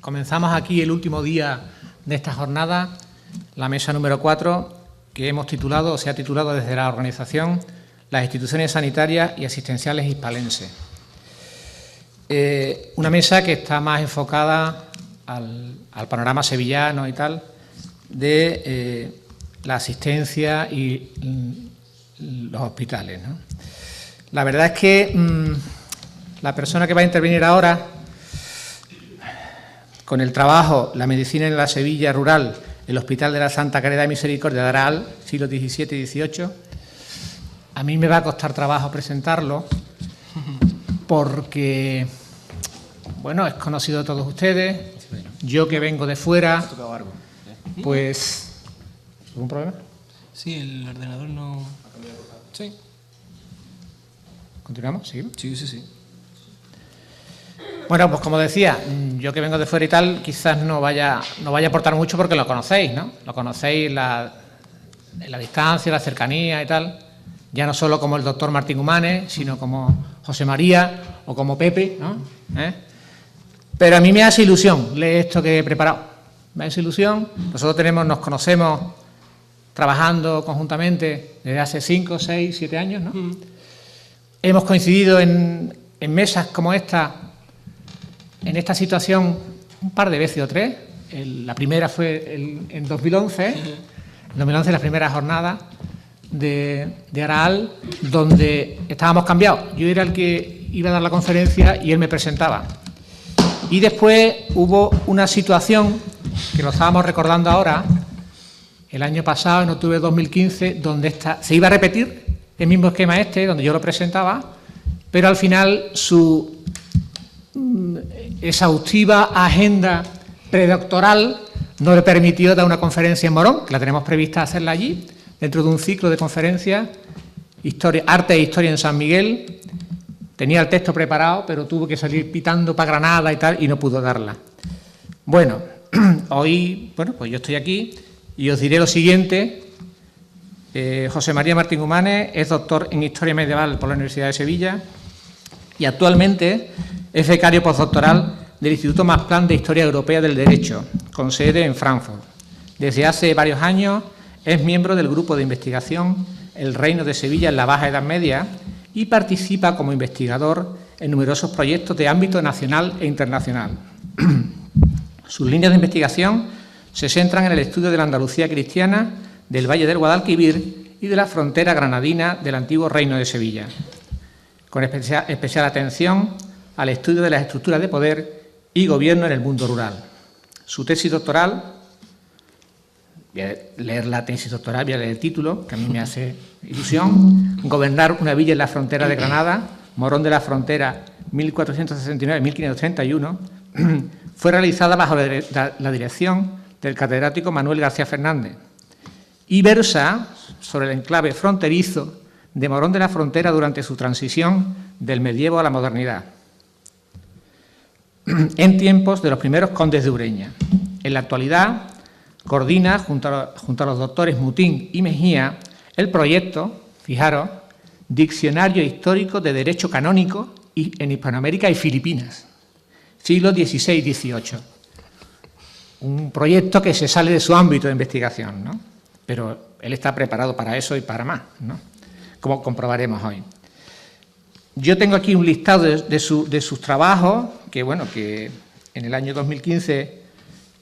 Comenzamos aquí el último día de esta jornada, la mesa número 4, que hemos titulado, o se ha titulado desde la organización, las instituciones sanitarias y asistenciales hispalenses. Una mesa que está más enfocada al panorama sevillano y tal, de la asistencia y los hospitales, ¿no? La verdad es que la persona que va a intervenir ahora, con el trabajo, la medicina en la Sevilla rural, el Hospital de la Santa Caridad y Misericordia de Aral, siglo XVII y XVIII, a mí me va a costar trabajo presentarlo porque, bueno, es conocido de todos ustedes, yo que vengo de fuera, pues... ¿Algún problema? Sí, el ordenador no... Sí. ¿Continuamos? ¿Sí? Sí. Bueno, pues como decía, yo que vengo de fuera y tal, quizás no vaya a aportar mucho porque lo conocéis, ¿no? Lo conocéis en la distancia, la cercanía y tal, ya no solo como el doctor Martín Humanes, sino como José María o como Pepe, ¿no? Pero a mí me hace ilusión leer esto que he preparado, me hace ilusión. Nosotros nos conocemos trabajando conjuntamente desde hace 5, 6, 7 años, ¿no? Hemos coincidido en mesas como esta, en esta situación, un par de veces o tres. La primera fue en 2011, en 2011 la primera jornada de Aral, donde estábamos cambiados. Yo era el que iba a dar la conferencia y él me presentaba. Y después hubo una situación que lo estábamos recordando ahora, el año pasado, en octubre de 2015, donde se iba a repetir el mismo esquema donde yo lo presentaba, pero al final su exhaustiva agenda predoctoral no le permitió dar una conferencia en Morón, que la tenemos prevista hacerla allí, dentro de un ciclo de conferencias, Arte e Historia en San Miguel. Tenía el texto preparado, pero tuvo que salir pitando para Granada y tal, y no pudo darla. Bueno, hoy, pues yo estoy aquí y os diré lo siguiente. José María Martín Humanes es doctor en Historia Medieval por la Universidad de Sevilla y actualmente es becario postdoctoral del Instituto Masplan de Historia Europea del Derecho, con sede en Frankfurt. Desde hace varios años es miembro del grupo de investigación El Reino de Sevilla en la Baja Edad Media y participa como investigador en numerosos proyectos de ámbito nacional e internacional. Sus líneas de investigación se centran en el estudio de la Andalucía cristiana, del Valle del Guadalquivir y de la frontera granadina del antiguo Reino de Sevilla, con especial atención al estudio de las estructuras de poder y gobierno en el mundo rural. Su tesis doctoral, voy a leer la tesis doctoral, voy a leer el título, que a mí me hace ilusión: Gobernar una villa en la frontera de Granada, Morón de la Frontera, 1469-1531, fue realizada bajo la dirección del catedrático Manuel García Fernández y versa sobre el enclave fronterizo de Morón de la Frontera durante su transición del medievo a la modernidad, en tiempos de los primeros condes de Ureña. En la actualidad, coordina, junto a los doctores Mutín y Mejía, el proyecto, fijaros, Diccionario Histórico de Derecho Canónico en Hispanoamérica y Filipinas, siglos XVI y XVIII. Un proyecto que se sale de su ámbito de investigación, ¿no? Pero él está preparado para eso y para más, ¿no? Como comprobaremos hoy. Yo tengo aquí un listado de sus trabajos, que en el año 2015,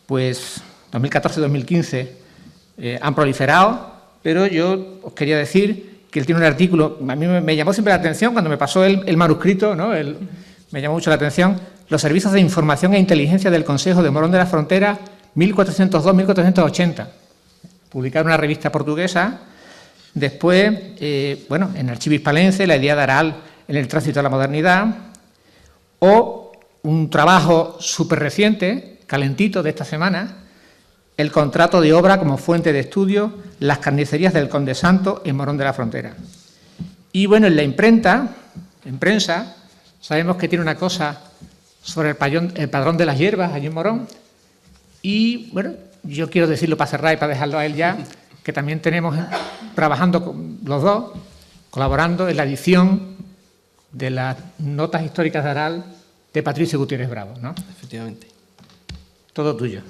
pues 2014-2015, han proliferado, pero yo os quería decir que él tiene un artículo, a mí me llamó siempre la atención cuando me pasó el manuscrito, ¿no? Me llamó mucho la atención: Los servicios de información e inteligencia del Consejo de Morón de la Frontera, 1402-1480. Publicaron una revista portuguesa. Después, en Archivo Hispalense, la idea de Aral en el tránsito a la modernidad, o un trabajo súper reciente, calentito, de esta semana, el contrato de obra como fuente de estudio, las carnicerías del Conde Santo en Morón de la Frontera. Y bueno, en la prensa, sabemos que tiene una cosa sobre el padrón de las hierbas allí en Morón. Y bueno, yo quiero decirlo para cerrar y para dejarlo a él ya, que también tenemos trabajando con los dos, colaborando en la edición de las notas históricas de Aral de Patricio Gutiérrez Bravo, ¿no? Efectivamente. Todo tuyo.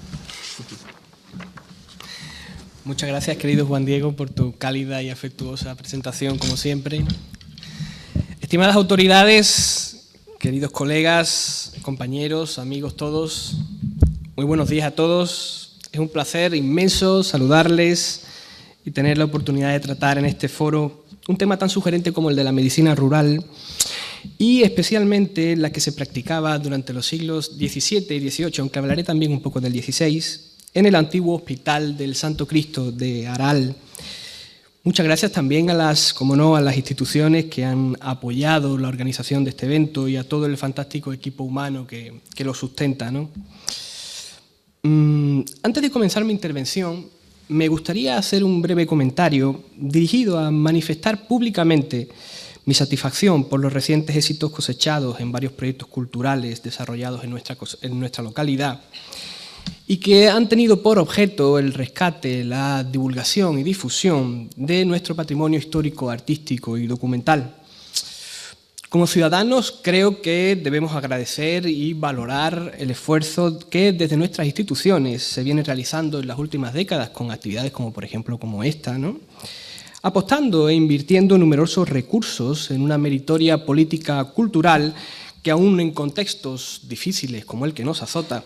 Muchas gracias, querido Juan Diego, por tu cálida y afectuosa presentación, como siempre. Estimadas autoridades, queridos colegas, compañeros, amigos todos, muy buenos días a todos. Es un placer inmenso saludarles y tener la oportunidad de tratar en este foro un tema tan sugerente como el de la medicina rural y especialmente la que se practicaba durante los siglos XVII y XVIII, aunque hablaré también un poco del XVI, en el antiguo Hospital del Santo Cristo de Aral. Muchas gracias también a las instituciones que han apoyado la organización de este evento y a todo el fantástico equipo humano que lo sustenta, ¿no? Antes de comenzar mi intervención, me gustaría hacer un breve comentario dirigido a manifestar públicamente mi satisfacción por los recientes éxitos cosechados en varios proyectos culturales desarrollados en nuestra localidad y que han tenido por objeto el rescate, la divulgación y difusión de nuestro patrimonio histórico, artístico y documental. Como ciudadanos, creo que debemos agradecer y valorar el esfuerzo que desde nuestras instituciones se viene realizando en las últimas décadas con actividades como, por ejemplo, como esta, ¿no? Apostando e invirtiendo numerosos recursos en una meritoria política cultural que, aún en contextos difíciles como el que nos azota,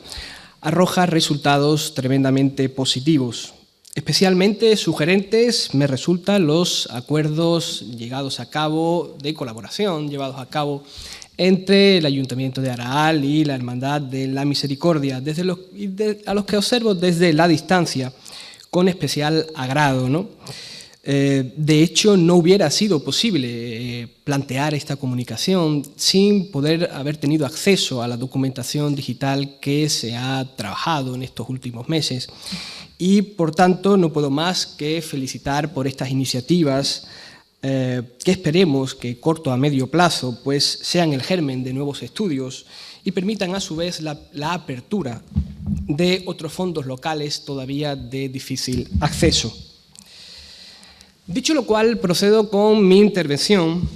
arroja resultados tremendamente positivos. Especialmente sugerentes me resultan los acuerdos llegados a cabo de colaboración, llevados a cabo entre el Ayuntamiento de Aral y la Hermandad de la Misericordia, a los que observo desde la distancia con especial agrado, ¿no? De hecho, no hubiera sido posible plantear esta comunicación sin poder haber tenido acceso a la documentación digital que se ha trabajado en estos últimos meses. Y, por tanto, no puedo más que felicitar por estas iniciativas que esperemos que corto a medio plazo pues sean el germen de nuevos estudios y permitan a su vez la apertura de otros fondos locales todavía de difícil acceso. Dicho lo cual, procedo con mi intervención,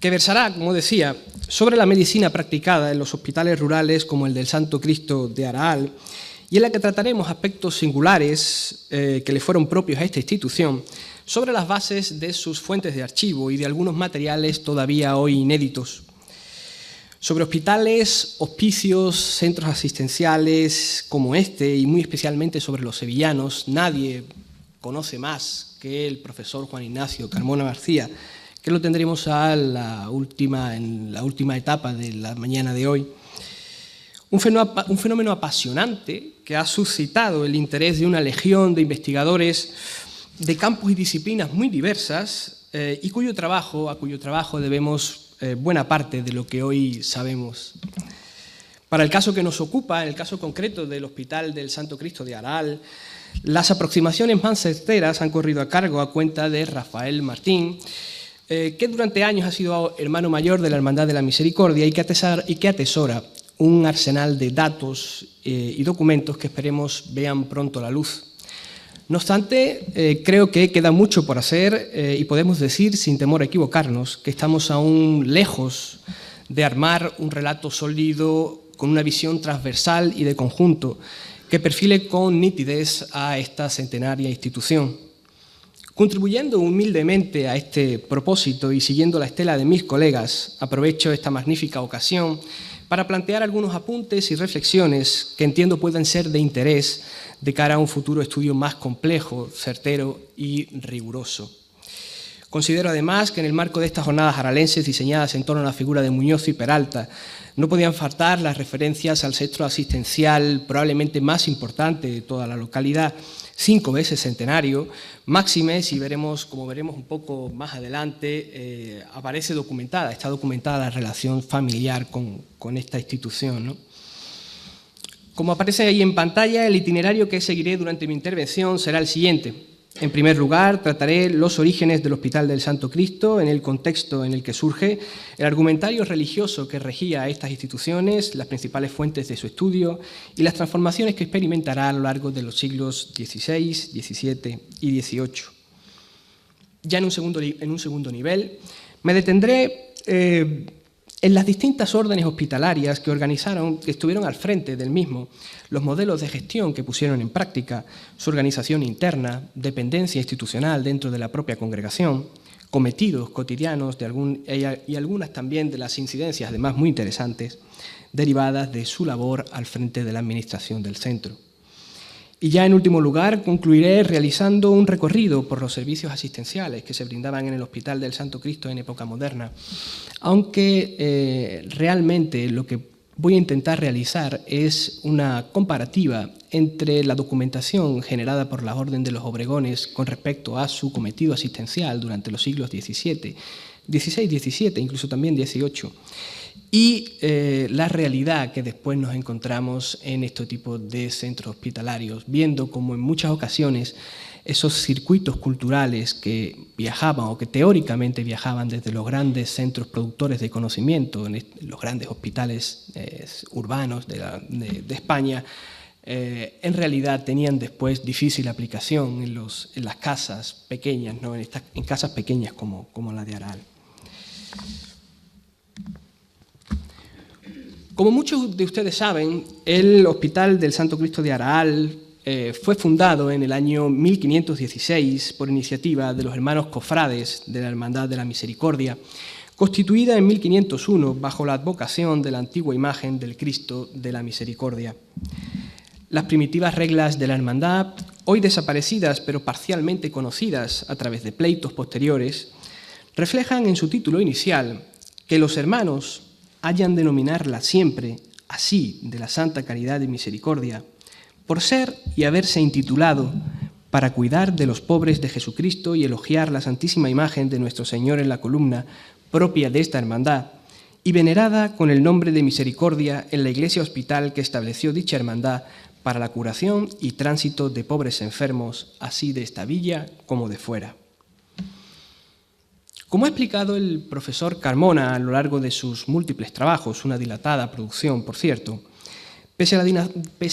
que versará, como decía, sobre la medicina practicada en los hospitales rurales como el del Santo Cristo de Aral, y en la que trataremos aspectos singulares que le fueron propios a esta institución, sobre las bases de sus fuentes de archivo y de algunos materiales todavía hoy inéditos. Sobre hospitales, hospicios, centros asistenciales como este, y muy especialmente sobre los sevillanos, nadie conoce más que el profesor Juan Ignacio Carmona García, que lo tendremos en la última etapa de la mañana de hoy. Un fenómeno apasionante que ha suscitado el interés de una legión de investigadores de campos y disciplinas muy diversas y a cuyo trabajo debemos buena parte de lo que hoy sabemos. Para el caso que nos ocupa, en el caso concreto del Hospital del Santo Cristo de Aral, las aproximaciones más certeras han corrido a cargo a cuenta de Rafael Martín, que durante años ha sido hermano mayor de la Hermandad de la Misericordia y que atesora un arsenal de datos y documentos que esperemos vean pronto la luz. No obstante, creo que queda mucho por hacer y podemos decir, sin temor a equivocarnos, que estamos aún lejos de armar un relato sólido con una visión transversal y de conjunto que perfile con nitidez a esta centenaria institución. Contribuyendo humildemente a este propósito y siguiendo la estela de mis colegas, aprovecho esta magnífica ocasión para plantear algunos apuntes y reflexiones que entiendo pueden ser de interés de cara a un futuro estudio más complejo, certero y riguroso. Considero además que en el marco de estas jornadas aralenses diseñadas en torno a la figura de Muñoz y Peralta no podían faltar las referencias al centro asistencial probablemente más importante de toda la localidad, 5 veces centenario, máxime, como veremos un poco más adelante, está documentada la relación familiar con esta institución, ¿no? Como aparece ahí en pantalla, el itinerario que seguiré durante mi intervención será el siguiente. En primer lugar, trataré los orígenes del Hospital del Santo Cristo en el contexto en el que surge, el argumentario religioso que regía a estas instituciones, las principales fuentes de su estudio y las transformaciones que experimentará a lo largo de los siglos XVI, XVII y XVIII. Ya en un segundo nivel, me detendré En las distintas órdenes hospitalarias que organizaron, que estuvieron al frente del mismo, los modelos de gestión que pusieron en práctica, su organización interna, dependencia institucional dentro de la propia congregación, cometidos cotidianos y algunas también de las incidencias, además muy interesantes, derivadas de su labor al frente de la administración del centro. Y ya en último lugar concluiré realizando un recorrido por los servicios asistenciales que se brindaban en el Hospital del Santo Cristo en época moderna, aunque realmente lo que voy a intentar realizar es una comparativa entre la documentación generada por la Orden de los Obregones con respecto a su cometido asistencial durante los siglos XVI, XVII, incluso también XVIII, y la realidad que después nos encontramos en este tipo de centros hospitalarios, viendo como en muchas ocasiones esos circuitos culturales que viajaban o que teóricamente viajaban desde los grandes centros productores de conocimiento, en los grandes hospitales urbanos de España, en realidad tenían después difícil aplicación en las casas pequeñas, ¿no? en casas pequeñas como la de Aral. Como muchos de ustedes saben, el Hospital del Santo Cristo de Aral fue fundado en el año 1516 por iniciativa de los hermanos cofrades de la Hermandad de la Misericordia, constituida en 1501 bajo la advocación de la antigua imagen del Cristo de la Misericordia. Las primitivas reglas de la hermandad, hoy desaparecidas pero parcialmente conocidas a través de pleitos posteriores, reflejan en su título inicial que los hermanos hayan de denominarla siempre así de la Santa Caridad y Misericordia, por ser y haberse intitulado para cuidar de los pobres de Jesucristo y elogiar la Santísima Imagen de nuestro Señor en la columna propia de esta hermandad, y venerada con el nombre de Misericordia en la iglesia hospital que estableció dicha hermandad para la curación y tránsito de pobres enfermos, así de esta villa como de fuera. Como ha explicado el profesor Carmona a lo largo de sus múltiples trabajos, una dilatada producción, por cierto, pese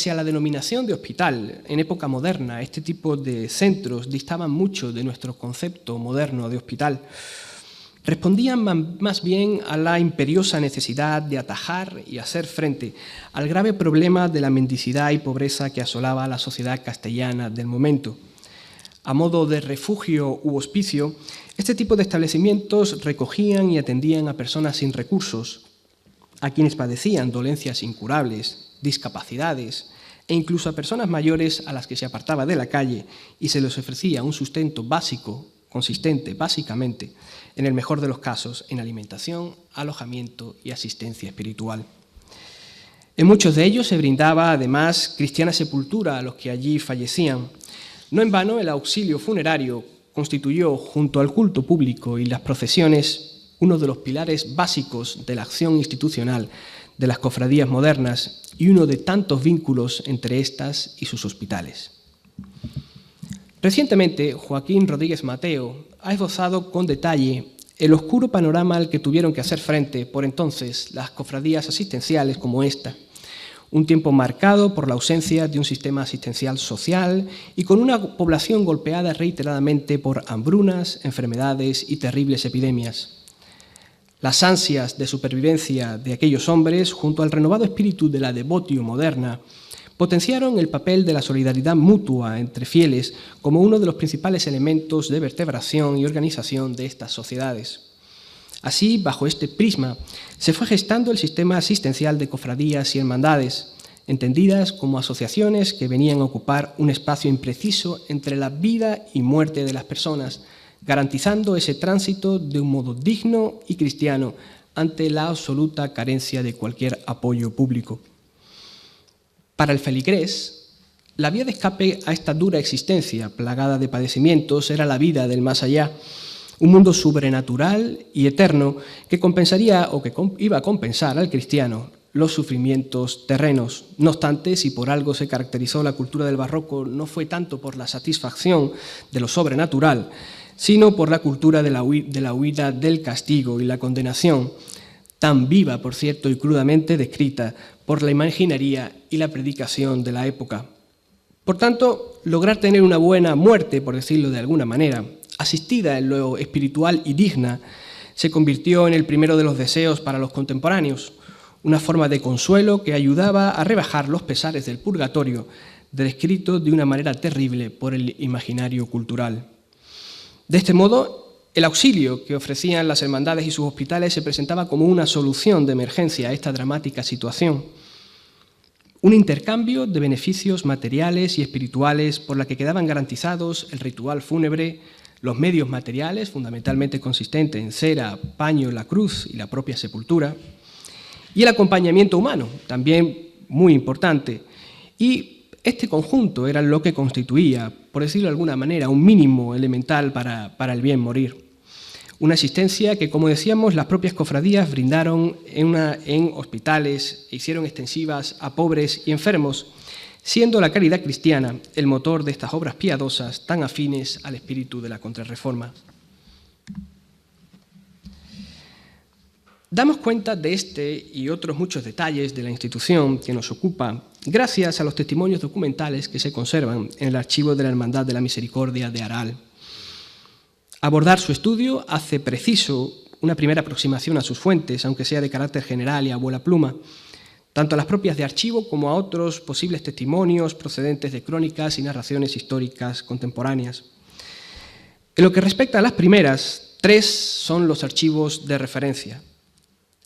a la denominación de hospital, en época moderna, este tipo de centros distaban mucho de nuestro concepto moderno de hospital. Respondían más bien a la imperiosa necesidad de atajar y hacer frente al grave problema de la mendicidad y pobreza que asolaba a la sociedad castellana del momento. A modo de refugio u hospicio, este tipo de establecimientos recogían y atendían a personas sin recursos, a quienes padecían dolencias incurables, discapacidades e incluso a personas mayores a las que se apartaba de la calle y se les ofrecía un sustento básico, consistente básicamente, en el mejor de los casos, en alimentación, alojamiento y asistencia espiritual. En muchos de ellos se brindaba además cristiana sepultura a los que allí fallecían. No en vano el auxilio funerario constituyó, junto al culto público y las procesiones, uno de los pilares básicos de la acción institucional de las cofradías modernas y uno de tantos vínculos entre estas y sus hospitales. Recientemente, Joaquín Rodríguez Mateo ha esbozado con detalle el oscuro panorama al que tuvieron que hacer frente por entonces las cofradías asistenciales como esta, un tiempo marcado por la ausencia de un sistema asistencial social y con una población golpeada reiteradamente por hambrunas, enfermedades y terribles epidemias. Las ansias de supervivencia de aquellos hombres, junto al renovado espíritu de la devotio moderna, potenciaron el papel de la solidaridad mutua entre fieles como uno de los principales elementos de vertebración y organización de estas sociedades. Así, bajo este prisma, se fue gestando el sistema asistencial de cofradías y hermandades, entendidas como asociaciones que venían a ocupar un espacio impreciso entre la vida y muerte de las personas, garantizando ese tránsito de un modo digno y cristiano ante la absoluta carencia de cualquier apoyo público. Para el feligrés, la vía de escape a esta dura existencia plagada de padecimientos era la vida del más allá, un mundo sobrenatural y eterno que compensaría o que iba a compensar al cristiano los sufrimientos terrenos. No obstante, si por algo se caracterizó la cultura del barroco, no fue tanto por la satisfacción de lo sobrenatural, sino por la cultura de la huida del castigo y la condenación, tan viva, por cierto, y crudamente descrita por la imaginería y la predicación de la época. Por tanto, lograr tener una buena muerte, por decirlo de alguna manera, asistida en lo espiritual y digna, se convirtió en el primero de los deseos para los contemporáneos, una forma de consuelo que ayudaba a rebajar los pesares del purgatorio, descrito de una manera terrible por el imaginario cultural. De este modo, el auxilio que ofrecían las hermandades y sus hospitales se presentaba como una solución de emergencia a esta dramática situación. Un intercambio de beneficios materiales y espirituales por la que quedaban garantizados el ritual fúnebre, los medios materiales, fundamentalmente consistentes en cera, paño, la cruz y la propia sepultura, y el acompañamiento humano, también muy importante. Y este conjunto era lo que constituía, por decirlo de alguna manera, un mínimo elemental para el bien morir. Una asistencia que, como decíamos, las propias cofradías brindaron en hospitales e hicieron extensivas a pobres y enfermos, siendo la caridad cristiana el motor de estas obras piadosas tan afines al espíritu de la Contrarreforma. Damos cuenta de este y otros muchos detalles de la institución que nos ocupa gracias a los testimonios documentales que se conservan en el archivo de la Hermandad de la Misericordia de Aral. Abordar su estudio hace preciso una primera aproximación a sus fuentes, aunque sea de carácter general y a vuela pluma, tanto a las propias de archivo como a otros posibles testimonios procedentes de crónicas y narraciones históricas contemporáneas. En lo que respecta a las primeras, 3 son los archivos de referencia.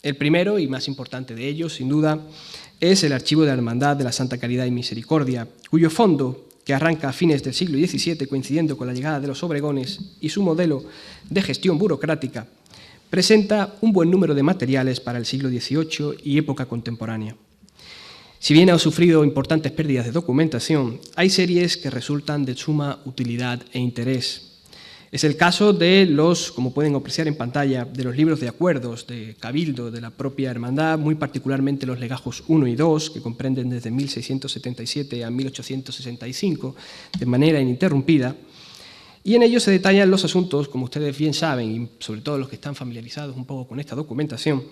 El primero y más importante de ellos, sin duda, es el archivo de la Hermandad de la Santa Caridad y Misericordia, cuyo fondo, que arranca a fines del siglo XVII, coincidiendo con la llegada de los Obregones y su modelo de gestión burocrática, presenta un buen número de materiales para el siglo XVIII y época contemporánea. Si bien ha sufrido importantes pérdidas de documentación, hay series que resultan de suma utilidad e interés. Es el caso de los, como pueden apreciar en pantalla, de los libros de acuerdos de Cabildo de la propia hermandad, muy particularmente los legajos 1 y 2, que comprenden desde 1677 a 1865, de manera ininterrumpida, y en ellos se detallan los asuntos, como ustedes bien saben, y sobre todo los que están familiarizados un poco con esta documentación,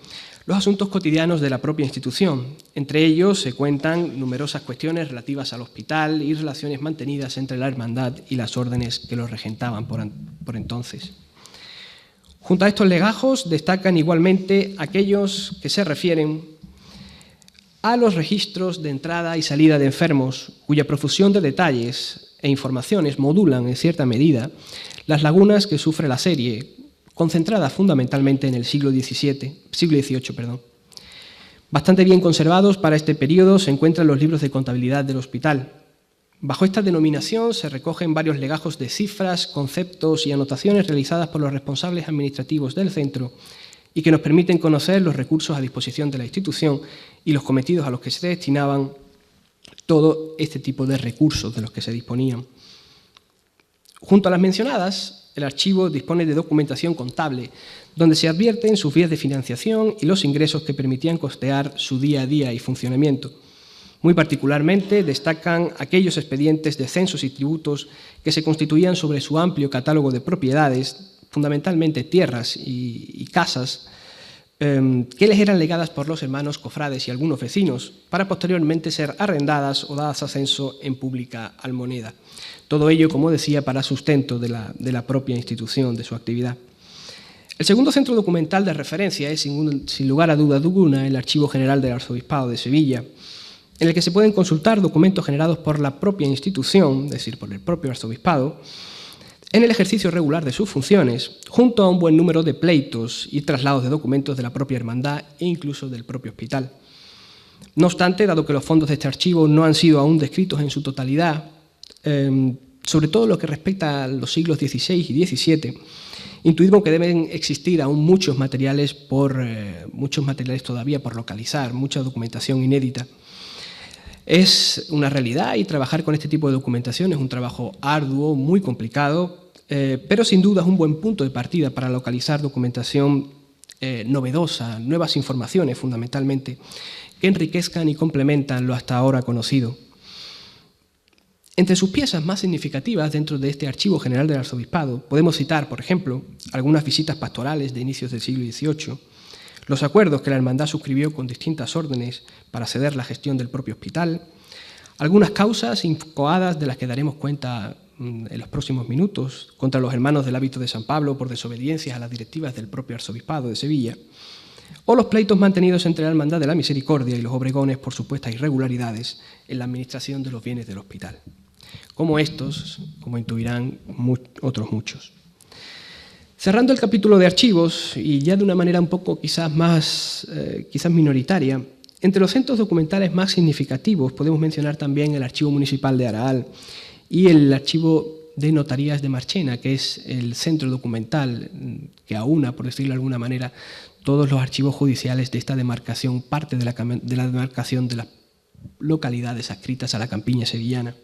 los asuntos cotidianos de la propia institución. Entre ellos se cuentan numerosas cuestiones relativas al hospital y relaciones mantenidas entre la hermandad y las órdenes que los regentaban por entonces. Junto a estos legajos destacan igualmente aquellos que se refieren a los registros de entrada y salida de enfermos, cuya profusión de detalles e informaciones modulan en cierta medida las lagunas que sufre la serie, concentrada fundamentalmente en el siglo XVIII. Bastante bien conservados para este periodo se encuentran los libros de contabilidad del hospital. Bajo esta denominación se recogen varios legajos de cifras, conceptos y anotaciones realizadas por los responsables administrativos del centro y que nos permiten conocer los recursos a disposición de la institución y los cometidos a los que se destinaban todo este tipo de recursos de los que se disponían. Junto a las mencionadas, el archivo dispone de documentación contable, donde se advierten sus vías de financiación y los ingresos que permitían costear su día a día y funcionamiento. Muy particularmente destacan aquellos expedientes de censos y tributos que se constituían sobre su amplio catálogo de propiedades, fundamentalmente tierras y casas, que les eran legadas por los hermanos cofrades y algunos vecinos, para posteriormente ser arrendadas o dadas a censo en pública almoneda. Todo ello, como decía, para sustento de la propia institución, de su actividad. El segundo centro documental de referencia es, sin lugar a duda alguna, el Archivo General del Arzobispado de Sevilla, en el que se pueden consultar documentos generados por la propia institución, es decir, por el propio arzobispado, en el ejercicio regular de sus funciones, junto a un buen número de pleitos y traslados de documentos de la propia hermandad e incluso del propio hospital. No obstante, dado que los fondos de este archivo no han sido aún descritos en su totalidad, sobre todo lo que respecta a los siglos XVI y XVII, intuimos que deben existir aún muchos materiales todavía por localizar, mucha documentación inédita. Es una realidad y trabajar con este tipo de documentación es un trabajo arduo, muy complicado, pero sin duda es un buen punto de partida para localizar documentación novedosa, nuevas informaciones fundamentalmente, que enriquezcan y complementan lo hasta ahora conocido. Entre sus piezas más significativas dentro de este Archivo General del Arzobispado podemos citar, por ejemplo, algunas visitas pastorales de inicios del siglo XVIII, los acuerdos que la hermandad suscribió con distintas órdenes para ceder la gestión del propio hospital, algunas causas incoadas de las que daremos cuenta en los próximos minutos contra los hermanos del hábito de San Pablo por desobediencias a las directivas del propio arzobispado de Sevilla, o los pleitos mantenidos entre la Hermandad de la Misericordia y los obregones por supuestas irregularidades en la administración de los bienes del hospital. Como estos, como intuirán, otros muchos. Cerrando el capítulo de archivos, y ya de una manera un poco quizás minoritaria, entre los centros documentales más significativos podemos mencionar también el Archivo Municipal de Araal y el Archivo de Notarías de Marchena, que es el centro documental que aúna, por decirlo de alguna manera, todos los archivos judiciales de esta demarcación, parte de la demarcación de las localidades adscritas a la campiña sevillana.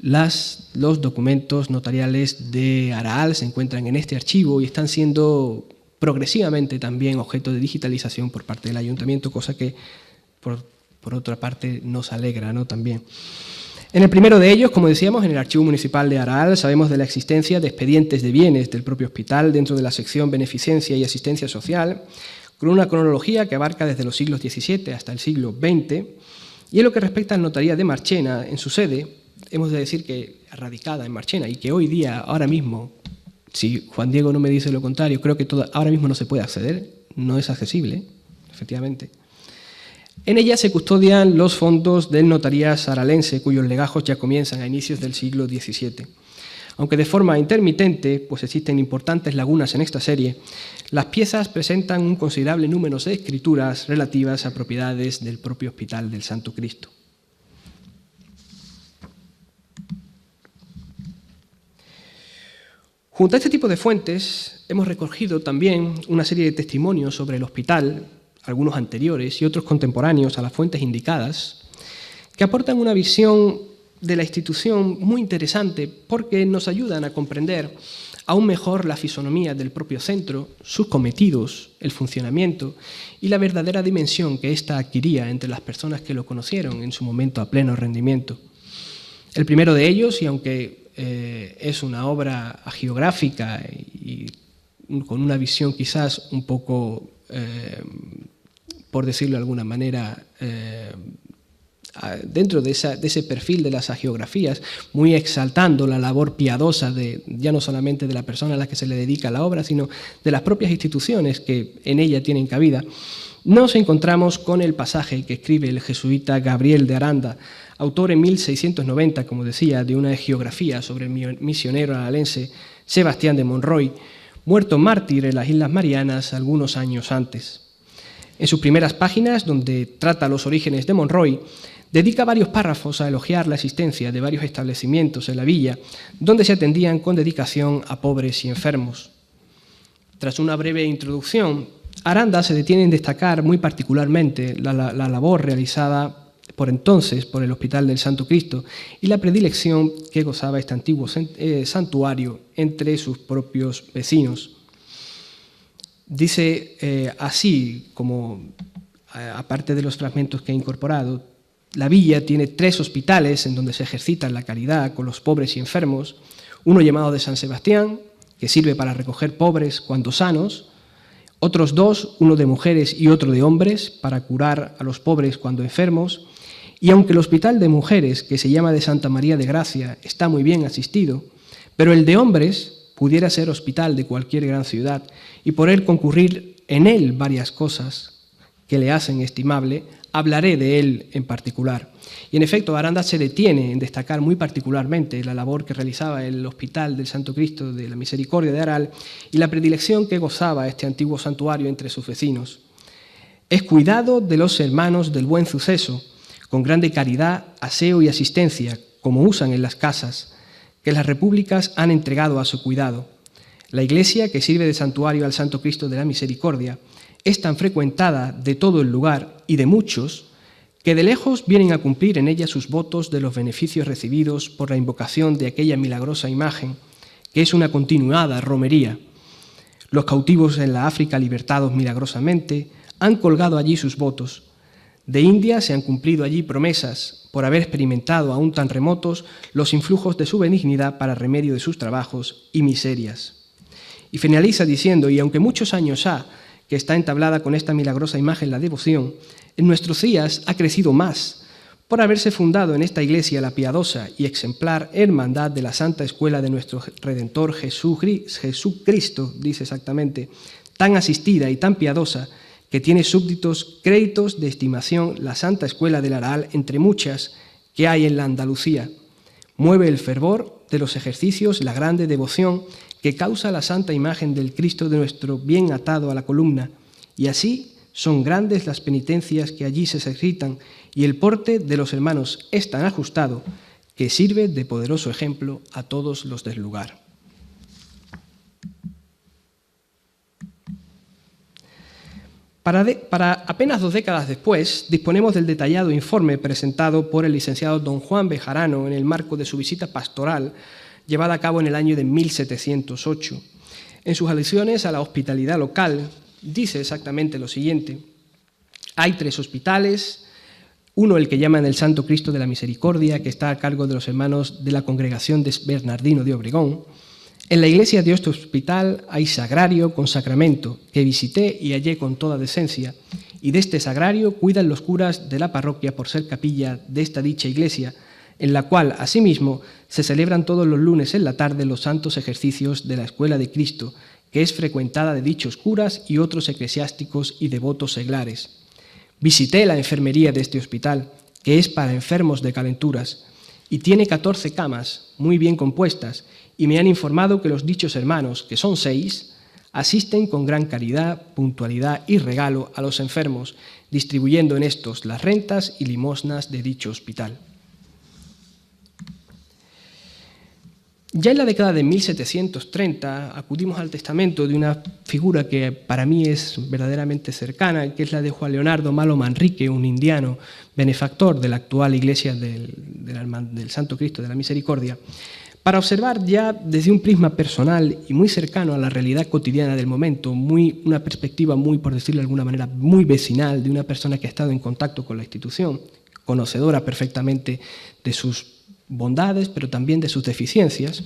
Los documentos notariales de Araal se encuentran en este archivo y están siendo progresivamente también objeto de digitalización por parte del ayuntamiento, cosa que, por otra parte, nos alegra, ¿no? También. En el primero de ellos, como decíamos, en el Archivo Municipal de Araal, sabemos de la existencia de expedientes de bienes del propio hospital dentro de la sección Beneficencia y Asistencia Social, con una cronología que abarca desde los siglos XVII hasta el siglo XX, y en lo que respecta a la Notaría de Marchena, en su sede, hemos de decir que radicada en Marchena y que hoy día, ahora mismo, si Juan Diego no me dice lo contrario, creo que ahora mismo no se puede acceder, no es accesible, efectivamente. En ella se custodian los fondos del Notarías aralense, cuyos legajos ya comienzan a inicios del siglo XVII. Aunque de forma intermitente, pues existen importantes lagunas en esta serie, las piezas presentan un considerable número de escrituras relativas a propiedades del propio Hospital del Santo Cristo. Junto a este tipo de fuentes, hemos recogido también una serie de testimonios sobre el hospital, algunos anteriores y otros contemporáneos a las fuentes indicadas, que aportan una visión de la institución muy interesante porque nos ayudan a comprender aún mejor la fisonomía del propio centro, sus cometidos, el funcionamiento y la verdadera dimensión que ésta adquiría entre las personas que lo conocieron en su momento a pleno rendimiento. El primero de ellos, y aunque es una obra hagiográfica y con una visión quizás un poco, por decirlo de alguna manera, dentro de ese perfil de las hagiografías, muy exaltando la labor piadosa ya no solamente de la persona a la que se le dedica la obra, sino de las propias instituciones que en ella tienen cabida, nos encontramos con el pasaje que escribe el jesuita Gabriel de Aranda, autor en 1690, como decía, de una hagiografía sobre el misionero aralense Sebastián de Monroy, muerto mártir en las Islas Marianas algunos años antes. En sus primeras páginas, donde trata los orígenes de Monroy, dedica varios párrafos a elogiar la existencia de varios establecimientos en la villa, donde se atendían con dedicación a pobres y enfermos. Tras una breve introducción, Aranda se detiene en destacar muy particularmente la labor realizada por entonces por el Hospital del Santo Cristo y la predilección que gozaba este antiguo santuario entre sus propios vecinos. Dice así, como aparte de los fragmentos que he incorporado, la villa tiene 3 hospitales en donde se ejercita la caridad con los pobres y enfermos, uno llamado de San Sebastián, que sirve para recoger pobres cuando sanos, otros 2, uno de mujeres y otro de hombres, para curar a los pobres cuando enfermos, y aunque el hospital de mujeres, que se llama de Santa María de Gracia, está muy bien asistido, pero el de hombres pudiera ser hospital de cualquier gran ciudad y poder concurrir en él varias cosas que le hacen estimable, hablaré de él en particular. Y en efecto, Aranda se detiene en destacar muy particularmente la labor que realizaba el Hospital del Santo Cristo de la Misericordia de Araal y la predilección que gozaba este antiguo santuario entre sus vecinos. Es cuidado de los hermanos del Buen Suceso, con grande caridad, aseo y asistencia, como usan en las casas, que las repúblicas han entregado a su cuidado. La iglesia, que sirve de santuario al Santo Cristo de la Misericordia, es tan frecuentada de todo el lugar y de muchos, que de lejos vienen a cumplir en ella sus votos de los beneficios recibidos por la invocación de aquella milagrosa imagen, que es una continuada romería. Los cautivos en la África libertados milagrosamente han colgado allí sus votos. De India se han cumplido allí promesas por haber experimentado aún tan remotos los influjos de su benignidad para remedio de sus trabajos y miserias. Y finaliza diciendo, y aunque muchos años ha que está entablada con esta milagrosa imagen la devoción, en nuestros días ha crecido más, por haberse fundado en esta iglesia la piadosa y exemplar hermandad de la Santa Escuela de nuestro Redentor Jesucristo, dice exactamente, tan asistida y tan piadosa, que tiene súbditos créditos de estimación la Santa Escuela del Aral entre muchas que hay en la Andalucía. Mueve el fervor de los ejercicios la grande devoción que causa la santa imagen del Cristo de nuestro bien atado a la columna, y así son grandes las penitencias que allí se ejercitan, y el porte de los hermanos es tan ajustado que sirve de poderoso ejemplo a todos los del lugar. Para apenas 2 décadas después, disponemos del detallado informe presentado por el licenciado don Juan Bejarano en el marco de su visita pastoral llevada a cabo en el año de 1708. En sus alusiones a la hospitalidad local, dice exactamente lo siguiente: hay 3 hospitales, uno el que llaman el Santo Cristo de la Misericordia, que está a cargo de los hermanos de la Congregación de Bernardino de Obregón. En la iglesia de este hospital hay sagrario con sacramento, que visité y hallé con toda decencia, y de este sagrario cuidan los curas de la parroquia por ser capilla de esta dicha iglesia, en la cual, asimismo, se celebran todos los lunes en la tarde los santos ejercicios de la Escuela de Cristo, que es frecuentada de dichos curas y otros eclesiásticos y devotos seglares. Visité la enfermería de este hospital, que es para enfermos de calenturas, y tiene 14 camas, muy bien compuestas, y me han informado que los dichos hermanos, que son 6, asisten con gran caridad, puntualidad y regalo a los enfermos, distribuyendo en estos las rentas y limosnas de dicho hospital. Ya en la década de 1730 acudimos al testamento de una figura que para mí es verdaderamente cercana, que es la de Juan Leonardo Malo Manrique, un indiano benefactor de la actual iglesia del Santo Cristo de la Misericordia, para observar ya desde un prisma personal y muy cercano a la realidad cotidiana del momento, una perspectiva muy, por decirlo de alguna manera, muy vecinal de una persona que ha estado en contacto con la institución, conocedora perfectamente de sus bondades, pero también de sus deficiencias.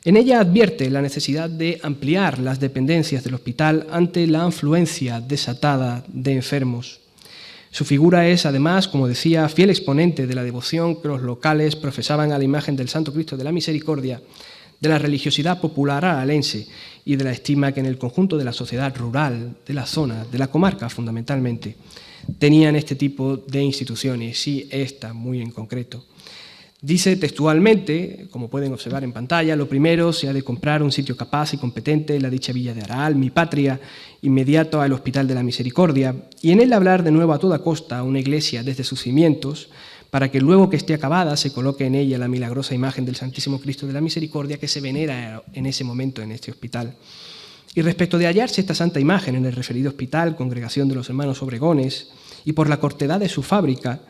En ella advierte la necesidad de ampliar las dependencias del hospital ante la afluencia desatada de enfermos. Su figura es, además, como decía, fiel exponente de la devoción que los locales profesaban a la imagen del Santo Cristo de la Misericordia, de la religiosidad popular aralense y de la estima que en el conjunto de la sociedad rural, de la zona, de la comarca fundamentalmente, tenían este tipo de instituciones, y esta muy en concreto. Dice textualmente, como pueden observar en pantalla: lo primero, se ha de comprar un sitio capaz y competente en la dicha villa de Aral, mi patria, inmediato al Hospital de la Misericordia, y en él hablar de nuevo a toda costa una iglesia desde sus cimientos, para que luego que esté acabada se coloque en ella la milagrosa imagen del Santísimo Cristo de la Misericordia que se venera en ese momento en este hospital. Y respecto de hallarse esta santa imagen en el referido hospital, congregación de los hermanos Obregones, y por la cortedad de su fábrica,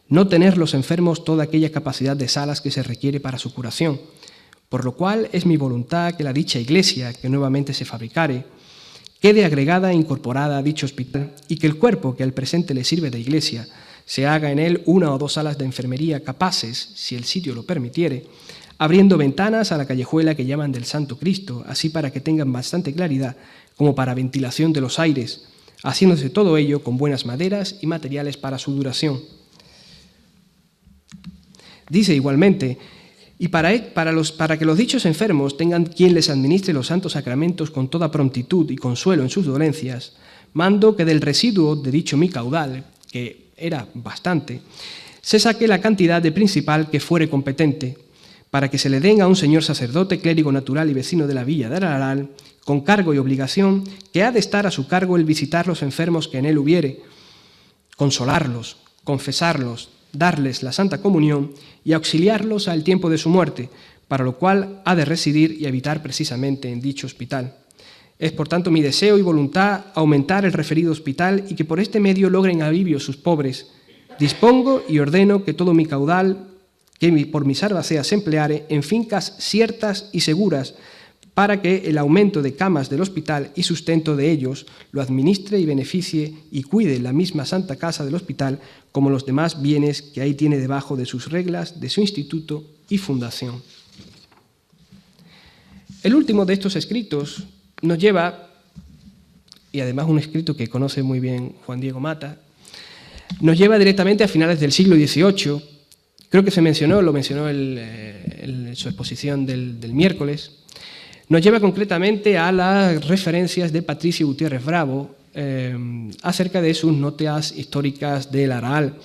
no tener los enfermos toda aquella capacidad de salas que se requiere para su curación, por lo cual es mi voluntad que la dicha iglesia, que nuevamente se fabricare, quede agregada e incorporada a dicho hospital, y que el cuerpo que al presente le sirve de iglesia se haga en él 1 o 2 salas de enfermería capaces, si el sitio lo permitiere, abriendo ventanas a la callejuela que llaman del Santo Cristo, así para que tengan bastante claridad como para ventilación de los aires, haciéndose todo ello con buenas maderas y materiales para su duración. Dice igualmente: y para que los dichos enfermos tengan quien les administre los santos sacramentos con toda prontitud y consuelo en sus dolencias, mando que del residuo de dicho mi caudal, que era bastante, se saque la cantidad de principal que fuere competente, para que se le den a un señor sacerdote, clérigo natural y vecino de la villa de Aral, con cargo y obligación, que ha de estar a su cargo el visitar los enfermos que en él hubiere, consolarlos, confesarlos, darles la Santa Comunión y auxiliarlos al tiempo de su muerte, para lo cual ha de residir y habitar precisamente en dicho hospital. Es, por tanto, mi deseo y voluntad aumentar el referido hospital y que por este medio logren alivio sus pobres. Dispongo y ordeno que todo mi caudal, que por mis albaceas se empleare, en fincas ciertas y seguras, para que el aumento de camas del hospital y sustento de ellos lo administre y beneficie y cuide la misma Santa Casa del Hospital como los demás bienes que ahí tiene debajo de sus reglas, de su instituto y fundación. El último de estos escritos nos lleva, y además un escrito que conoce muy bien Juan Diego Mata, nos lleva directamente a finales del siglo XVIII. Creo que lo mencionó en su exposición del miércoles. Nos lleva concretamente a las referencias de Patricio Gutiérrez Bravo acerca de sus notas históricas del Araal.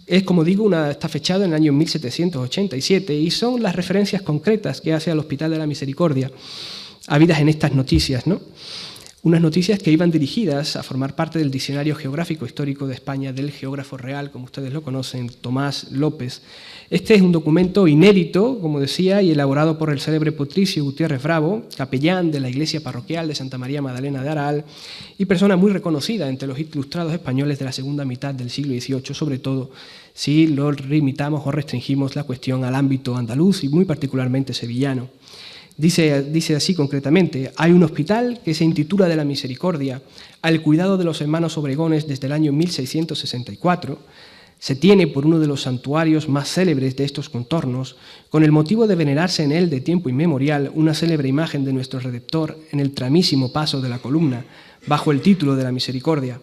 Es, como digo, está fechado en el año 1787 y son las referencias concretas que hace al Hospital de la Misericordia, habidas en estas noticias, ¿no? Unas noticias que iban dirigidas a formar parte del Diccionario Geográfico Histórico de España del geógrafo real, como ustedes lo conocen, Tomás López. Este es un documento inédito, como decía, y elaborado por el célebre Patricio Gutiérrez Bravo, capellán de la iglesia parroquial de Santa María Magdalena de Araal y persona muy reconocida entre los ilustrados españoles de la segunda mitad del siglo XVIII, sobre todo si lo limitamos o restringimos la cuestión al ámbito andaluz y muy particularmente sevillano. Dice así concretamente: hay un hospital que se intitula de la Misericordia al cuidado de los hermanos obregones desde el año 1664. Se tiene por uno de los santuarios más célebres de estos contornos, con el motivo de venerarse en él de tiempo inmemorial una célebre imagen de nuestro Redentor en el tramísimo paso de la columna, bajo el título de la Misericordia.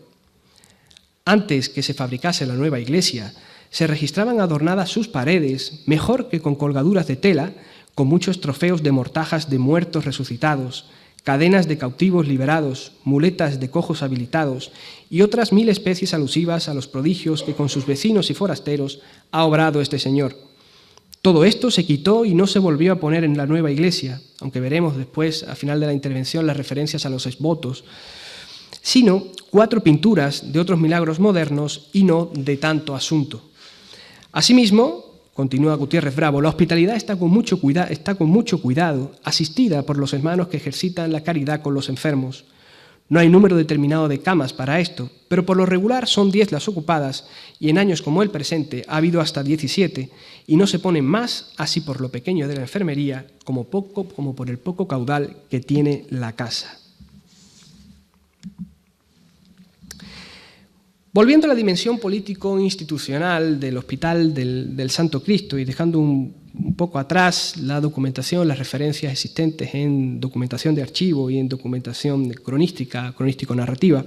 Antes que se fabricase la nueva iglesia, se registraban adornadas sus paredes, mejor que con colgaduras de tela, con muchos trofeos de mortajas de muertos resucitados, cadenas de cautivos liberados, muletas de cojos habilitados y otras 1000 especies alusivas a los prodigios que con sus vecinos y forasteros ha obrado este señor. Todo esto se quitó y no se volvió a poner en la nueva iglesia, aunque veremos después, al final de la intervención, las referencias a los exvotos, sino 4 pinturas de otros milagros modernos y no de tanto asunto. Asimismo, continúa Gutiérrez Bravo, la hospitalidad está con mucho cuidado, asistida por los hermanos que ejercitan la caridad con los enfermos. No hay número determinado de camas para esto, pero por lo regular son 10 las ocupadas y en años como el presente ha habido hasta 17 y no se ponen más, así por lo pequeño de la enfermería como por el poco caudal que tiene la casa. Volviendo a la dimensión político-institucional del Hospital del Santo Cristo y dejando un poco atrás la documentación, las referencias existentes en documentación de archivo y en documentación cronístico-narrativa,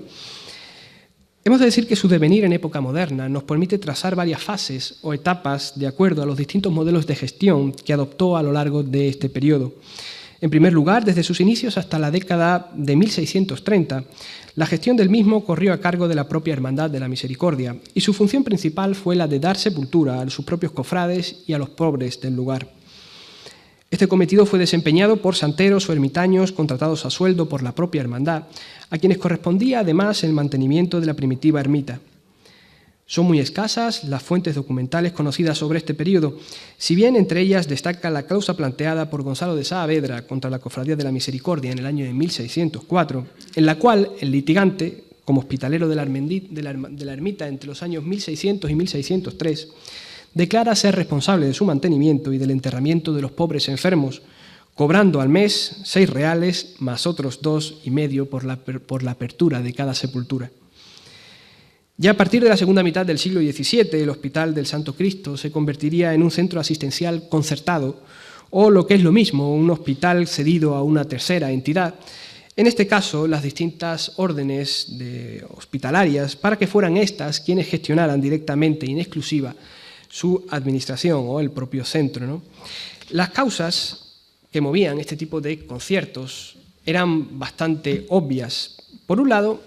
hemos de decir que su devenir en época moderna nos permite trazar varias fases o etapas de acuerdo a los distintos modelos de gestión que adoptó a lo largo de este periodo. En primer lugar, desde sus inicios hasta la década de 1630, la gestión del mismo corrió a cargo de la propia Hermandad de la Misericordia y su función principal fue la de dar sepultura a sus propios cofrades y a los pobres del lugar. Este cometido fue desempeñado por santeros o ermitaños contratados a sueldo por la propia Hermandad, a quienes correspondía además el mantenimiento de la primitiva ermita. Son muy escasas las fuentes documentales conocidas sobre este periodo, si bien entre ellas destaca la causa planteada por Gonzalo de Saavedra contra la Cofradía de la Misericordia en el año de 1604, en la cual el litigante, como hospitalero de la ermita entre los años 1600 y 1603, declara ser responsable de su mantenimiento y del enterramiento de los pobres enfermos, cobrando al mes 6 reales más otros 2,5 por la apertura de cada sepultura. Ya a partir de la segunda mitad del siglo XVII, el Hospital del Santo Cristo se convertiría en un centro asistencial concertado, o lo que es lo mismo, un hospital cedido a una tercera entidad, en este caso las distintas órdenes hospitalarias, para que fueran estas quienes gestionaran directamente y en exclusiva su administración o el propio centro, ¿no? Las causas que movían este tipo de conciertos eran bastante obvias. Por un lado,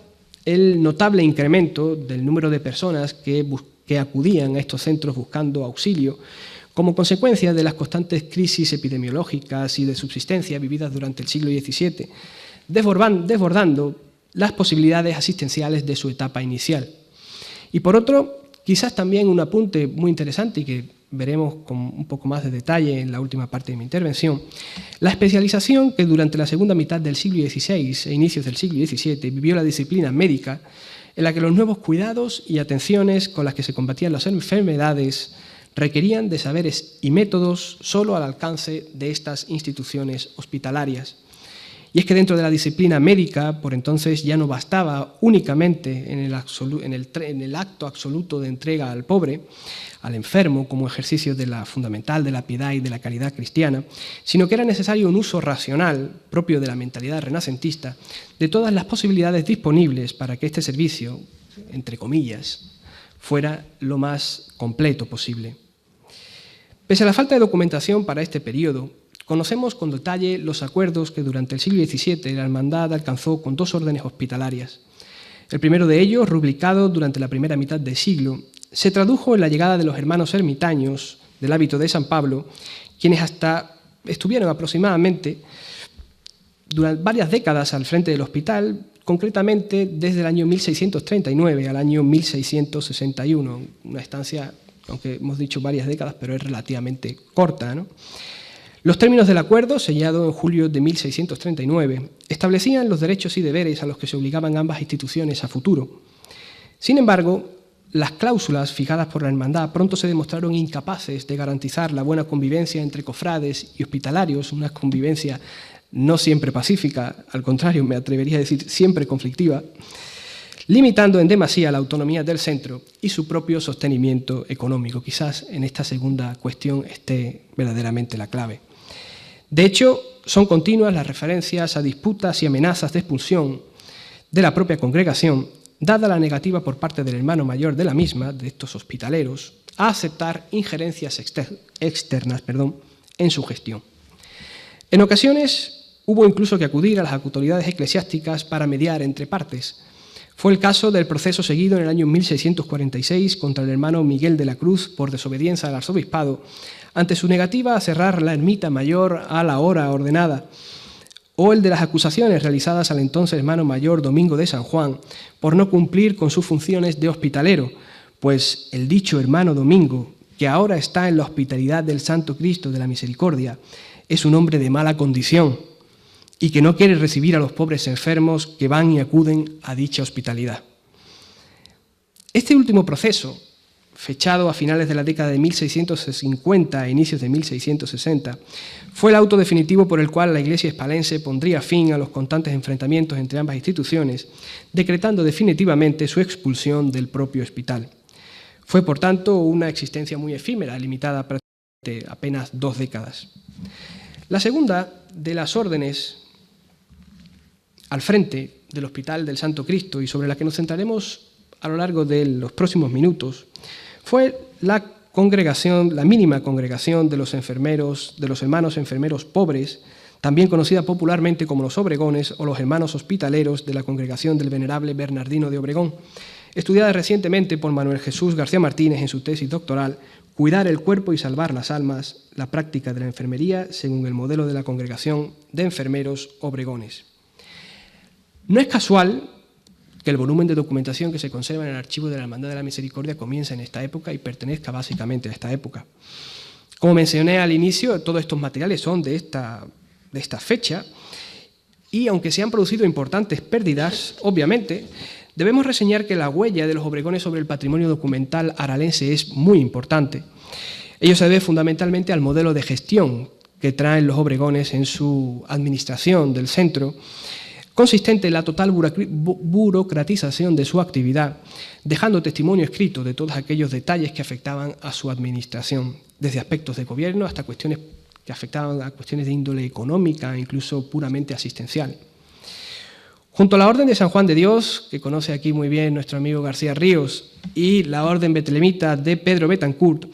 el notable incremento del número de personas que acudían a estos centros buscando auxilio como consecuencia de las constantes crisis epidemiológicas y de subsistencia vividas durante el siglo XVII, desbordando las posibilidades asistenciales de su etapa inicial. Y por otro, quizás también un apunte muy interesante y que veremos con un poco más de detalle en la última parte de mi intervención, la especialización que durante la segunda mitad del siglo XVI e inicios del siglo XVII vivió la disciplina médica, en la que los nuevos cuidados y atenciones con las que se combatían las enfermedades requerían de saberes y métodos solo al alcance de estas instituciones hospitalarias. Y es que dentro de la disciplina médica, por entonces ya no bastaba únicamente en el acto absoluto de entrega al pobre, al enfermo, como ejercicio fundamental de la piedad y de la caridad cristiana, sino que era necesario un uso racional, propio de la mentalidad renacentista, de todas las posibilidades disponibles para que este servicio, entre comillas, fuera lo más completo posible. Pese a la falta de documentación para este periodo, conocemos con detalle los acuerdos que durante el siglo XVII la hermandad alcanzó con dos órdenes hospitalarias. El primero de ellos, rubricado durante la primera mitad del siglo, se tradujo en la llegada de los hermanos ermitaños del hábito de San Pablo, quienes estuvieron aproximadamente durante varias décadas al frente del hospital, concretamente desde el año 1639 al año 1661, una estancia, aunque hemos dicho varias décadas, pero es relativamente corta, ¿no? Los términos del acuerdo, sellado en julio de 1639, establecían los derechos y deberes a los que se obligaban ambas instituciones a futuro. Sin embargo, las cláusulas fijadas por la hermandad pronto se demostraron incapaces de garantizar la buena convivencia entre cofrades y hospitalarios, una convivencia no siempre pacífica, al contrario, me atrevería a decir siempre conflictiva, limitando en demasía la autonomía del centro y su propio sostenimiento económico. Quizás en esta segunda cuestión esté verdaderamente la clave. De hecho, son continuas las referencias a disputas y amenazas de expulsión de la propia congregación, dada la negativa por parte del hermano mayor de la misma, de estos hospitaleros, a aceptar injerencias externas en su gestión. En ocasiones hubo incluso que acudir a las autoridades eclesiásticas para mediar entre partes. Fue el caso del proceso seguido en el año 1646 contra el hermano Miguel de la Cruz por desobediencia al arzobispado, ante su negativa a cerrar la ermita mayor a la hora ordenada, o el de las acusaciones realizadas al entonces hermano mayor Domingo de San Juan por no cumplir con sus funciones de hospitalero, pues el dicho hermano Domingo, que ahora está en la hospitalidad del Santo Cristo de la Misericordia, es un hombre de mala condición y que no quiere recibir a los pobres enfermos que van y acuden a dicha hospitalidad. Este último proceso, fechado a finales de la década de 1650 e inicios de 1660, fue el auto definitivo por el cual la Iglesia hispalense pondría fin a los constantes enfrentamientos entre ambas instituciones, decretando definitivamente su expulsión del propio hospital. Fue, por tanto, una existencia muy efímera, limitada prácticamente apenas 2 décadas. La segunda de las órdenes al frente del Hospital del Santo Cristo y sobre la que nos centraremos a lo largo de los próximos minutos, fue la mínima congregación de los enfermeros, de los hermanos enfermeros pobres, también conocida popularmente como los obregones o los hermanos hospitaleros de la congregación del venerable Bernardino de Obregón, estudiada recientemente por Manuel Jesús García Martínez en su tesis doctoral, Cuidar el cuerpo y salvar las almas, la práctica de la enfermería según el modelo de la congregación de enfermeros obregones. No es casual que el volumen de documentación que se conserva en el archivo de la Hermandad de la Misericordia comience en esta época y pertenezca básicamente a esta época. Como mencioné al inicio, todos estos materiales son de esta fecha y aunque se han producido importantes pérdidas, obviamente, debemos reseñar que la huella de los obregones sobre el patrimonio documental aralense es muy importante. Ello se debe fundamentalmente al modelo de gestión que traen los obregones en su administración del centro, consistente en la total burocratización de su actividad, dejando testimonio escrito de todos aquellos detalles que afectaban a su administración, desde aspectos de gobierno hasta cuestiones que afectaban a cuestiones de índole económica e incluso puramente asistencial. Junto a la Orden de San Juan de Dios, que conoce aquí muy bien nuestro amigo García Ríos, y la Orden Betlehemita de Pedro Betancourt,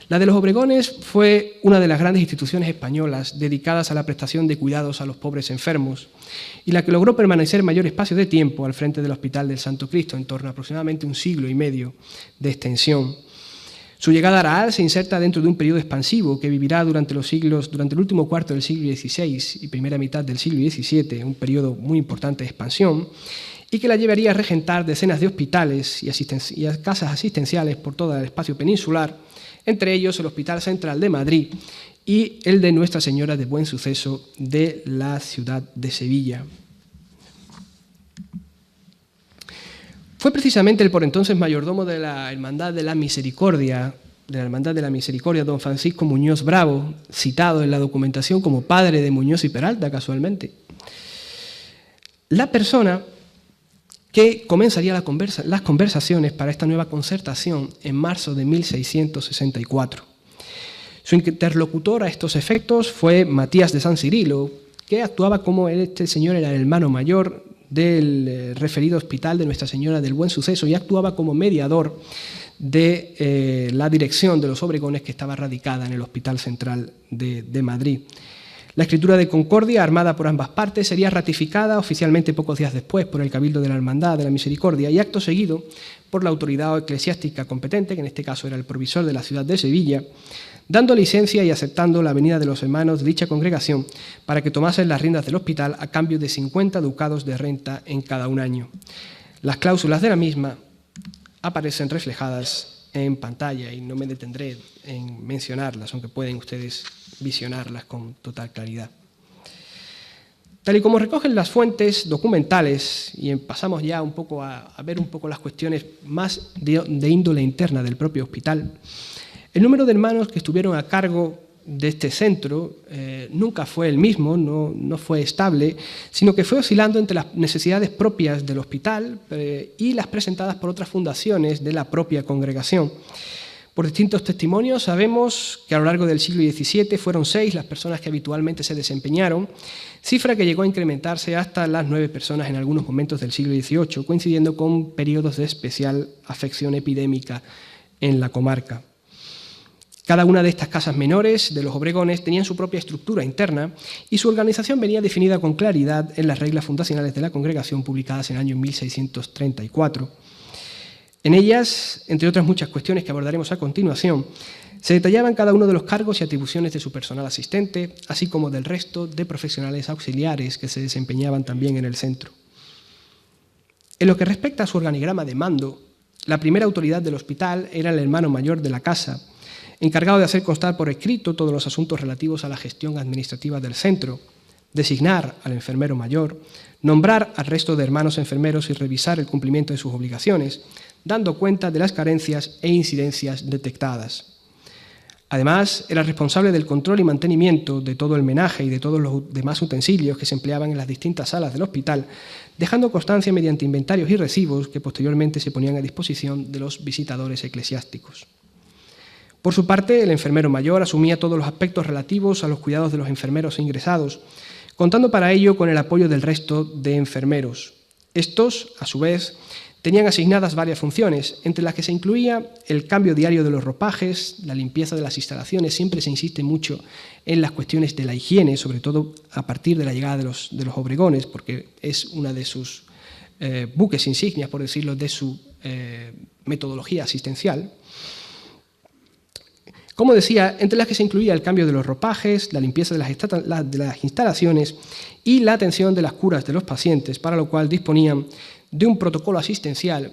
la de los Obregones fue una de las grandes instituciones españolas dedicadas a la prestación de cuidados a los pobres enfermos y la que logró permanecer mayor espacio de tiempo al frente del Hospital del Santo Cristo, en torno a aproximadamente 1,5 siglos de extensión. Su llegada a Araal se inserta dentro de un periodo expansivo que vivirá durante el último cuarto del siglo XVI y primera mitad del siglo XVII, un periodo muy importante de expansión, y que la llevaría a regentar decenas de hospitales y a casas asistenciales por todo el espacio peninsular, entre ellos el Hospital Central de Madrid y el de Nuestra Señora de Buen Suceso de la ciudad de Sevilla. Fue precisamente el por entonces mayordomo de la Hermandad de la Misericordia, don Francisco Muñoz Bravo, citado en la documentación como padre de Muñoz y Peralta, casualmente, la persona que comenzaría las conversaciones para esta nueva concertación en marzo de 1664. Su interlocutor a estos efectos fue Matías de San Cirilo, que actuaba como este señor era el hermano mayor del referido hospital de Nuestra Señora del Buen Suceso y actuaba como mediador de la dirección de los Obregones, que estaba radicada en el Hospital Central de Madrid. La escritura de concordia, armada por ambas partes, sería ratificada oficialmente pocos días después por el Cabildo de la Hermandad de la Misericordia y acto seguido por la autoridad eclesiástica competente, que en este caso era el provisor de la ciudad de Sevilla, dando licencia y aceptando la venida de los hermanos de dicha congregación para que tomasen las riendas del hospital a cambio de 50 ducados de renta en cada un año. Las cláusulas de la misma aparecen reflejadas en pantalla y no me detendré en mencionarlas, aunque pueden ustedes visionarlas con total claridad. Tal y como recogen las fuentes documentales, y pasamos ya un poco a ver un poco las cuestiones más de índole interna del propio hospital, el número de hermanos que estuvieron a cargo de este centro nunca fue el mismo, no fue estable, sino que fue oscilando entre las necesidades propias del hospital y las presentadas por otras fundaciones de la propia congregación. Por distintos testimonios sabemos que a lo largo del siglo XVII fueron 6 las personas que habitualmente se desempeñaron, cifra que llegó a incrementarse hasta las 9 personas en algunos momentos del siglo XVIII, coincidiendo con periodos de especial afección epidémica en la comarca. Cada una de estas casas menores de los Obregones tenían su propia estructura interna y su organización venía definida con claridad en las reglas fundacionales de la congregación publicadas en el año 1634. En ellas, entre otras muchas cuestiones que abordaremos a continuación, se detallaban cada uno de los cargos y atribuciones de su personal asistente, así como del resto de profesionales auxiliares que se desempeñaban también en el centro. En lo que respecta a su organigrama de mando, la primera autoridad del hospital era el hermano mayor de la casa, encargado de hacer constar por escrito todos los asuntos relativos a la gestión administrativa del centro, designar al enfermero mayor, nombrar al resto de hermanos enfermeros y revisar el cumplimiento de sus obligaciones, dando cuenta de las carencias e incidencias detectadas. Además, era responsable del control y mantenimiento de todo el menaje y de todos los demás utensilios que se empleaban en las distintas salas del hospital, dejando constancia mediante inventarios y recibos que posteriormente se ponían a disposición de los visitadores eclesiásticos. Por su parte, el enfermero mayor asumía todos los aspectos relativos a los cuidados de los enfermeros ingresados, contando para ello con el apoyo del resto de enfermeros. Estos, a su vez, tenían asignadas varias funciones, entre las que se incluía el cambio diario de los ropajes, la limpieza de las instalaciones. Siempre se insiste mucho en las cuestiones de la higiene, sobre todo a partir de la llegada de los Obregones, porque es una de sus buques insignias, por decirlo, de su metodología asistencial. Como decía, entre las que se incluía el cambio de los ropajes, la limpieza de las instalaciones y la atención de las curas de los pacientes, para lo cual disponían de un protocolo asistencial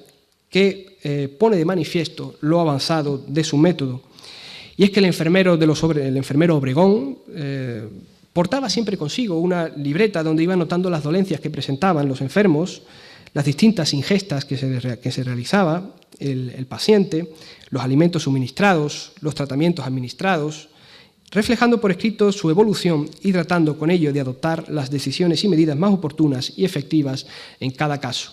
que pone de manifiesto lo avanzado de su método. Y es que el enfermero Obregón portaba siempre consigo una libreta donde iba anotando las dolencias que presentaban los enfermos, las distintas ingestas que se realizaba el paciente, los alimentos suministrados, los tratamientos administrados, reflejando por escrito su evolución y tratando con ello de adoptar las decisiones y medidas más oportunas y efectivas en cada caso.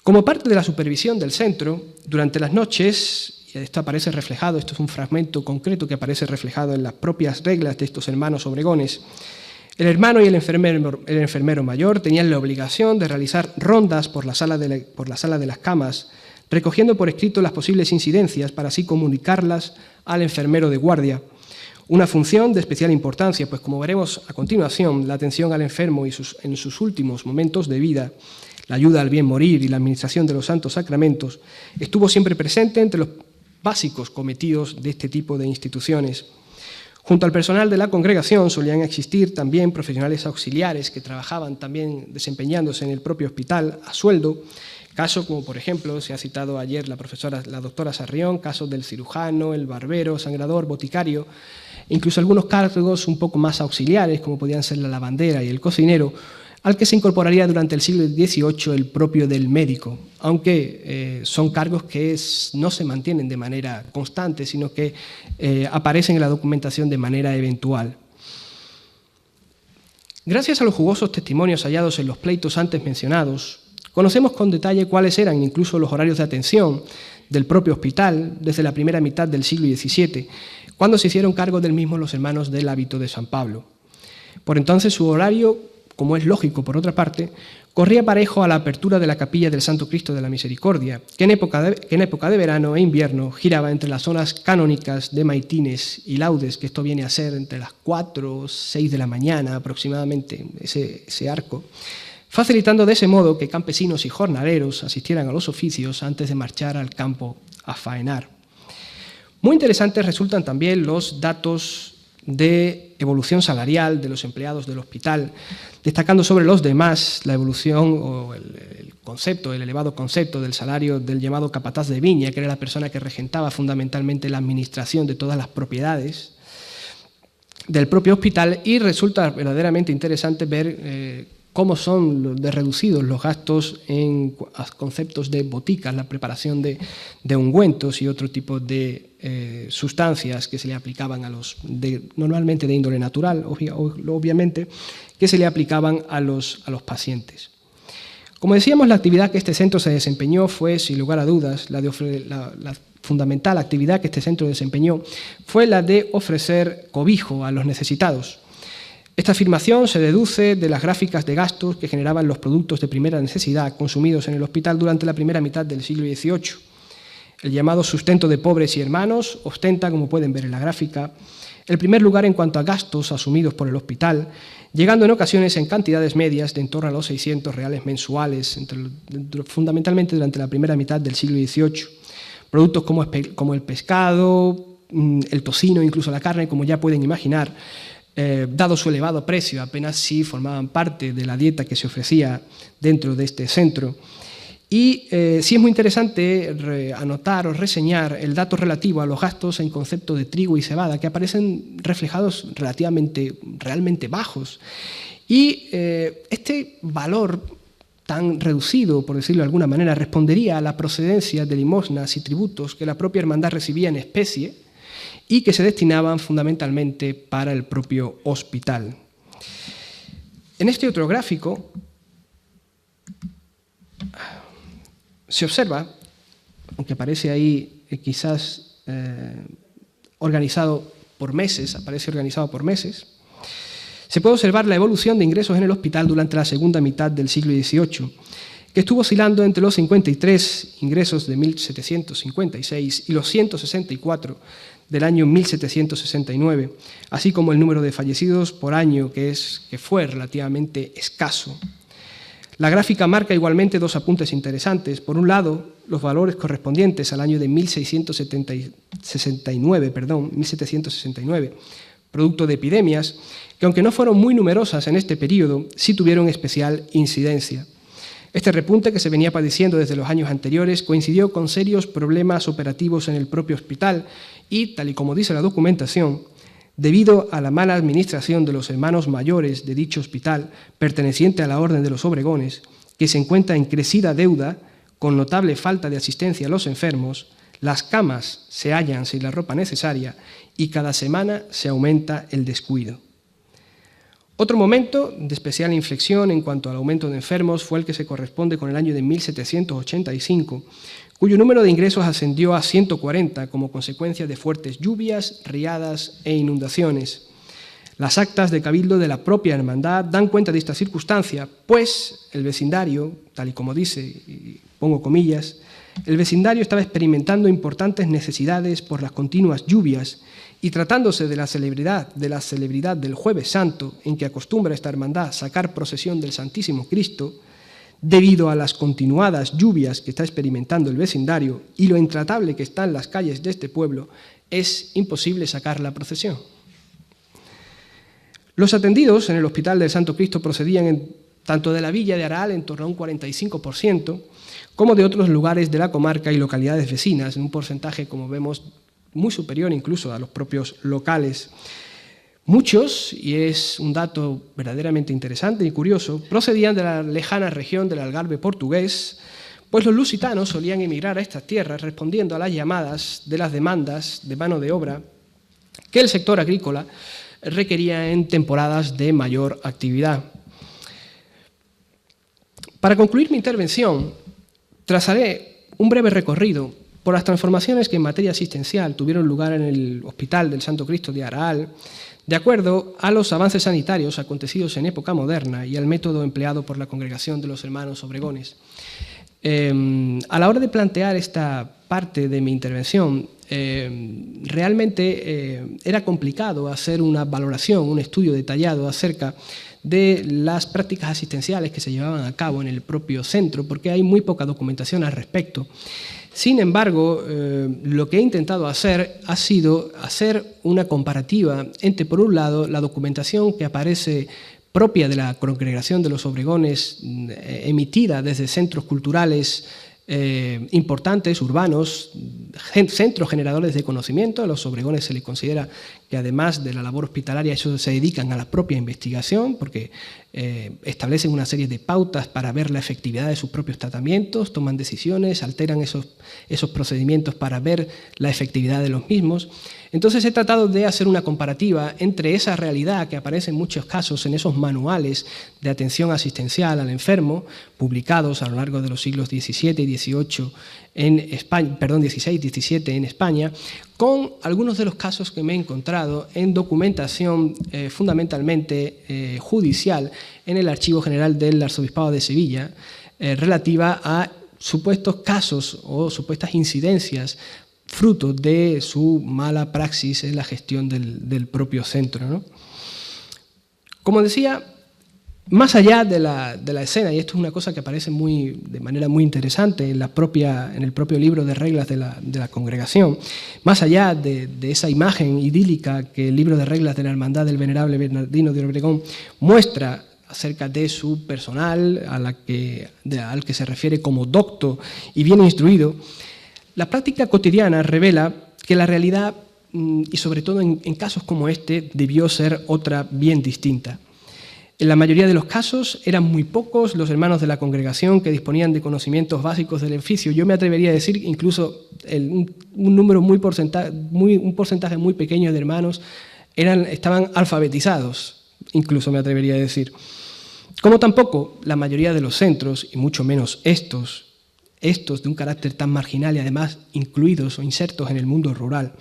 Como parte de la supervisión del centro, durante las noches, y esto aparece reflejado, esto es un fragmento concreto que aparece reflejado en las propias reglas de estos hermanos Obregones, el hermano y el enfermero mayor tenían la obligación de realizar rondas por la sala de las camas, recogiendo por escrito las posibles incidencias para así comunicarlas al enfermero de guardia. Una función de especial importancia, pues como veremos a continuación, la atención al enfermo en sus últimos momentos de vida, la ayuda al bien morir y la administración de los santos sacramentos, estuvo siempre presente entre los básicos cometidos de este tipo de instituciones. Junto al personal de la congregación solían existir también profesionales auxiliares que trabajaban también desempeñándose en el propio hospital a sueldo, casos como por ejemplo, se ha citado ayer la doctora Sarrión, casos del cirujano, el barbero, sangrador, boticario, incluso algunos cargos un poco más auxiliares como podían ser la lavandera y el cocinero, al que se incorporaría durante el siglo XVIII el propio del médico, aunque son cargos que no se mantienen de manera constante, sino que aparecen en la documentación de manera eventual. Gracias a los jugosos testimonios hallados en los pleitos antes mencionados, conocemos con detalle cuáles eran incluso los horarios de atención del propio hospital desde la primera mitad del siglo XVII, cuando se hicieron cargo del mismo los hermanos del hábito de San Pablo. Por entonces su horario como es lógico por otra parte, corría parejo a la apertura de la capilla del Santo Cristo de la Misericordia, que en época de verano e invierno giraba entre las zonas canónicas de maitines y laudes, que esto viene a ser entre las 4 o 6 de la mañana aproximadamente, ese arco, facilitando de ese modo que campesinos y jornaleros asistieran a los oficios antes de marchar al campo a faenar. Muy interesantes resultan también los datos de evolución salarial de los empleados del hospital, destacando sobre los demás la evolución o el elevado concepto del salario del llamado capataz de viña, que era la persona que regentaba fundamentalmente la administración de todas las propiedades del propio hospital, y resulta verdaderamente interesante ver cómo son de reducidos los gastos en conceptos de boticas, la preparación de ungüentos y otro tipo de sustancias que se le aplicaban normalmente de índole natural, obviamente, que se le aplicaban a los pacientes. Como decíamos, la actividad que este centro se desempeñó fue, sin lugar a dudas, la fundamental actividad que este centro desempeñó fue la de ofrecer cobijo a los necesitados. Esta afirmación se deduce de las gráficas de gastos que generaban los productos de primera necesidad consumidos en el hospital durante la primera mitad del siglo XVIII. El llamado sustento de pobres y hermanos ostenta, como pueden ver en la gráfica, el primer lugar en cuanto a gastos asumidos por el hospital, llegando en ocasiones en cantidades medias de en torno a los 600 reales mensuales, fundamentalmente durante la primera mitad del siglo XVIII. Productos como el pescado, el tocino, incluso la carne, como ya pueden imaginar, dado su elevado precio, apenas sí formaban parte de la dieta que se ofrecía dentro de este centro. Y sí es muy interesante anotar o reseñar el dato relativo a los gastos en concepto de trigo y cebada, que aparecen reflejados realmente bajos. Y este valor tan reducido, por decirlo de alguna manera, respondería a la procedencia de limosnas y tributos que la propia hermandad recibía en especie y que se destinaban fundamentalmente para el propio hospital. En este otro gráfico se observa, aunque aparece ahí quizás organizado por meses, se puede observar la evolución de ingresos en el hospital durante la segunda mitad del siglo XVIII, que estuvo oscilando entre los 53 ingresos de 1756 y los 164 del año 1769, así como el número de fallecidos por año, que fue relativamente escaso. La gráfica marca igualmente dos apuntes interesantes. Por un lado, los valores correspondientes al año de 1769, producto de epidemias, que aunque no fueron muy numerosas en este periodo, sí tuvieron especial incidencia. Este repunte, que se venía padeciendo desde los años anteriores, coincidió con serios problemas operativos en el propio hospital y, tal y como dice la documentación, debido a la mala administración de los hermanos mayores de dicho hospital, perteneciente a la Orden de los Obregones, que se encuentra en crecida deuda, con notable falta de asistencia a los enfermos, las camas se hallan sin la ropa necesaria y cada semana se aumenta el descuido. Otro momento de especial inflexión en cuanto al aumento de enfermos fue el que se corresponde con el año de 1785, cuyo número de ingresos ascendió a 140 como consecuencia de fuertes lluvias, riadas e inundaciones. Las actas de cabildo de la propia hermandad dan cuenta de esta circunstancia, pues el vecindario, tal y como dice, y pongo comillas, el vecindario estaba experimentando importantes necesidades por las continuas lluvias y tratándose de la celebridad del Jueves Santo, en que acostumbra esta hermandad sacar procesión del Santísimo Cristo, debido a las continuadas lluvias que está experimentando el vecindario y lo intratable que están las calles de este pueblo, es imposible sacar la procesión. Los atendidos en el Hospital del Santo Cristo procedían tanto de la villa de Araal, en torno a un 45%, como de otros lugares de la comarca y localidades vecinas, en un porcentaje, como vemos, muy superior incluso a los propios locales. Muchos, y es un dato verdaderamente interesante y curioso, procedían de la lejana región del Algarve portugués, pues los lusitanos solían emigrar a estas tierras respondiendo a las llamadas de las demandas de mano de obra que el sector agrícola requería en temporadas de mayor actividad. Para concluir mi intervención, trazaré un breve recorrido por las transformaciones que en materia asistencial tuvieron lugar en el Hospital del Santo Cristo de Araal de acuerdo a los avances sanitarios acontecidos en época moderna y al método empleado por la Congregación de los Hermanos Obregones. A la hora de plantear esta parte de mi intervención, realmente era complicado hacer una valoración, un estudio detallado acerca de las prácticas asistenciales que se llevaban a cabo en el propio centro, porque hay muy poca documentación al respecto. Sin embargo, lo que he intentado hacer ha sido hacer una comparativa entre, por un lado, la documentación que aparece propia de la Congregación de los Obregones, emitida desde centros culturales importantes, urbanos, centros generadores de conocimiento. A los obregones se les considera que, además de la labor hospitalaria, ellos se dedican a la propia investigación, porque establecen una serie de pautas para ver la efectividad de sus propios tratamientos, toman decisiones, alteran esos procedimientos para ver la efectividad de los mismos. Entonces he tratado de hacer una comparativa entre esa realidad que aparece en muchos casos en esos manuales de atención asistencial al enfermo, publicados a lo largo de los siglos XVII y XVIII en España, XVI y XVII en España, con algunos de los casos que me he encontrado en documentación fundamentalmente judicial en el Archivo General del Arzobispado de Sevilla, relativa a supuestos casos o supuestas incidencias fruto de su mala praxis en la gestión del propio centro, ¿no? Como decía, más allá de la escena, y esto es una cosa que aparece de manera muy interesante en el propio libro de reglas de la congregación, más allá de esa imagen idílica que el libro de reglas de la Hermandad del Venerable Bernardino de Obregón muestra acerca de su personal, al que se refiere como docto y bien instruido, la práctica cotidiana revela que la realidad, y sobre todo en casos como este, debió ser otra bien distinta. En la mayoría de los casos eran muy pocos los hermanos de la congregación que disponían de conocimientos básicos del oficio. Yo me atrevería a decir incluso un porcentaje muy pequeño de hermanos estaban alfabetizados, incluso me atrevería a decir. Como tampoco la mayoría de los centros, y mucho menos estos de un carácter tan marginal y además incluidos o insertos en el mundo rural,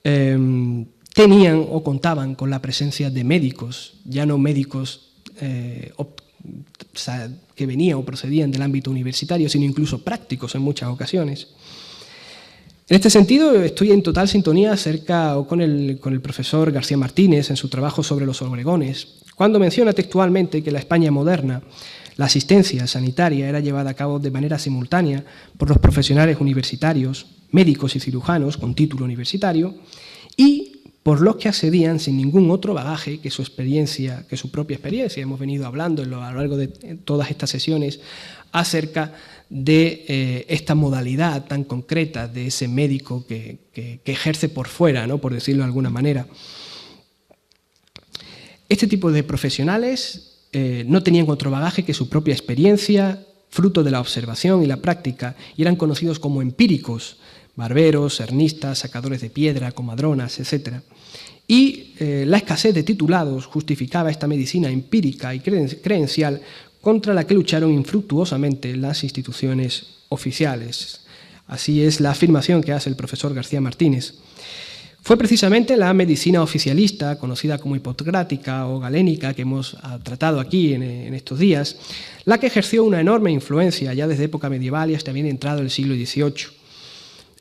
tenían o contaban con la presencia de médicos, ya no médicos que venían o procedían del ámbito universitario, sino incluso prácticos en muchas ocasiones. En este sentido, estoy en total sintonía con el profesor García Martínez en su trabajo sobre los Obregones, cuando menciona textualmente que en la España moderna la asistencia sanitaria era llevada a cabo de manera simultánea por los profesionales universitarios, médicos y cirujanos con título universitario, y por los que accedían sin ningún otro bagaje que su propia experiencia. Hemos venido hablando a lo largo de todas estas sesiones acerca de esta modalidad tan concreta de ese médico que ejerce por fuera, ¿no?, por decirlo de alguna manera. Este tipo de profesionales no tenían otro bagaje que su propia experiencia, fruto de la observación y la práctica, y eran conocidos como empíricos, barberos, hernistas, sacadores de piedra, comadronas, etc. Y la escasez de titulados justificaba esta medicina empírica y creencial contra la que lucharon infructuosamente las instituciones oficiales. Así es la afirmación que hace el profesor García Martínez. Fue precisamente la medicina oficialista, conocida como hipocrática o galénica, que hemos tratado aquí en estos días, la que ejerció una enorme influencia ya desde época medieval y hasta bien entrado el siglo XVIII.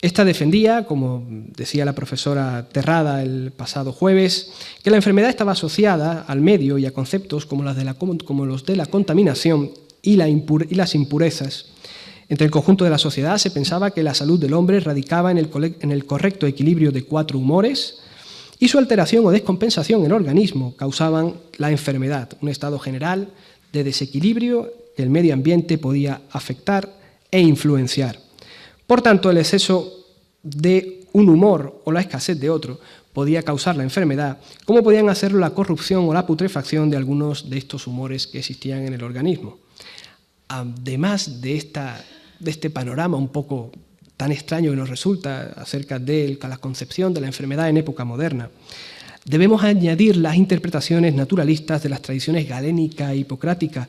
Esta defendía, como decía la profesora Terrada el pasado jueves, que la enfermedad estaba asociada al medio y a conceptos como los de la contaminación y las impurezas. Entre el conjunto de la sociedad se pensaba que la salud del hombre radicaba en el correcto equilibrio de 4 humores y su alteración o descompensación en el organismo causaban la enfermedad, un estado general de desequilibrio que el medio ambiente podía afectar e influenciar. Por tanto, el exceso de un humor o la escasez de otro podía causar la enfermedad, como podían hacerlo la corrupción o la putrefacción de algunos de estos humores que existían en el organismo. Además de este panorama un poco tan extraño que nos resulta acerca de la concepción de la enfermedad en época moderna, debemos añadir las interpretaciones naturalistas de las tradiciones galénica e hipocrática,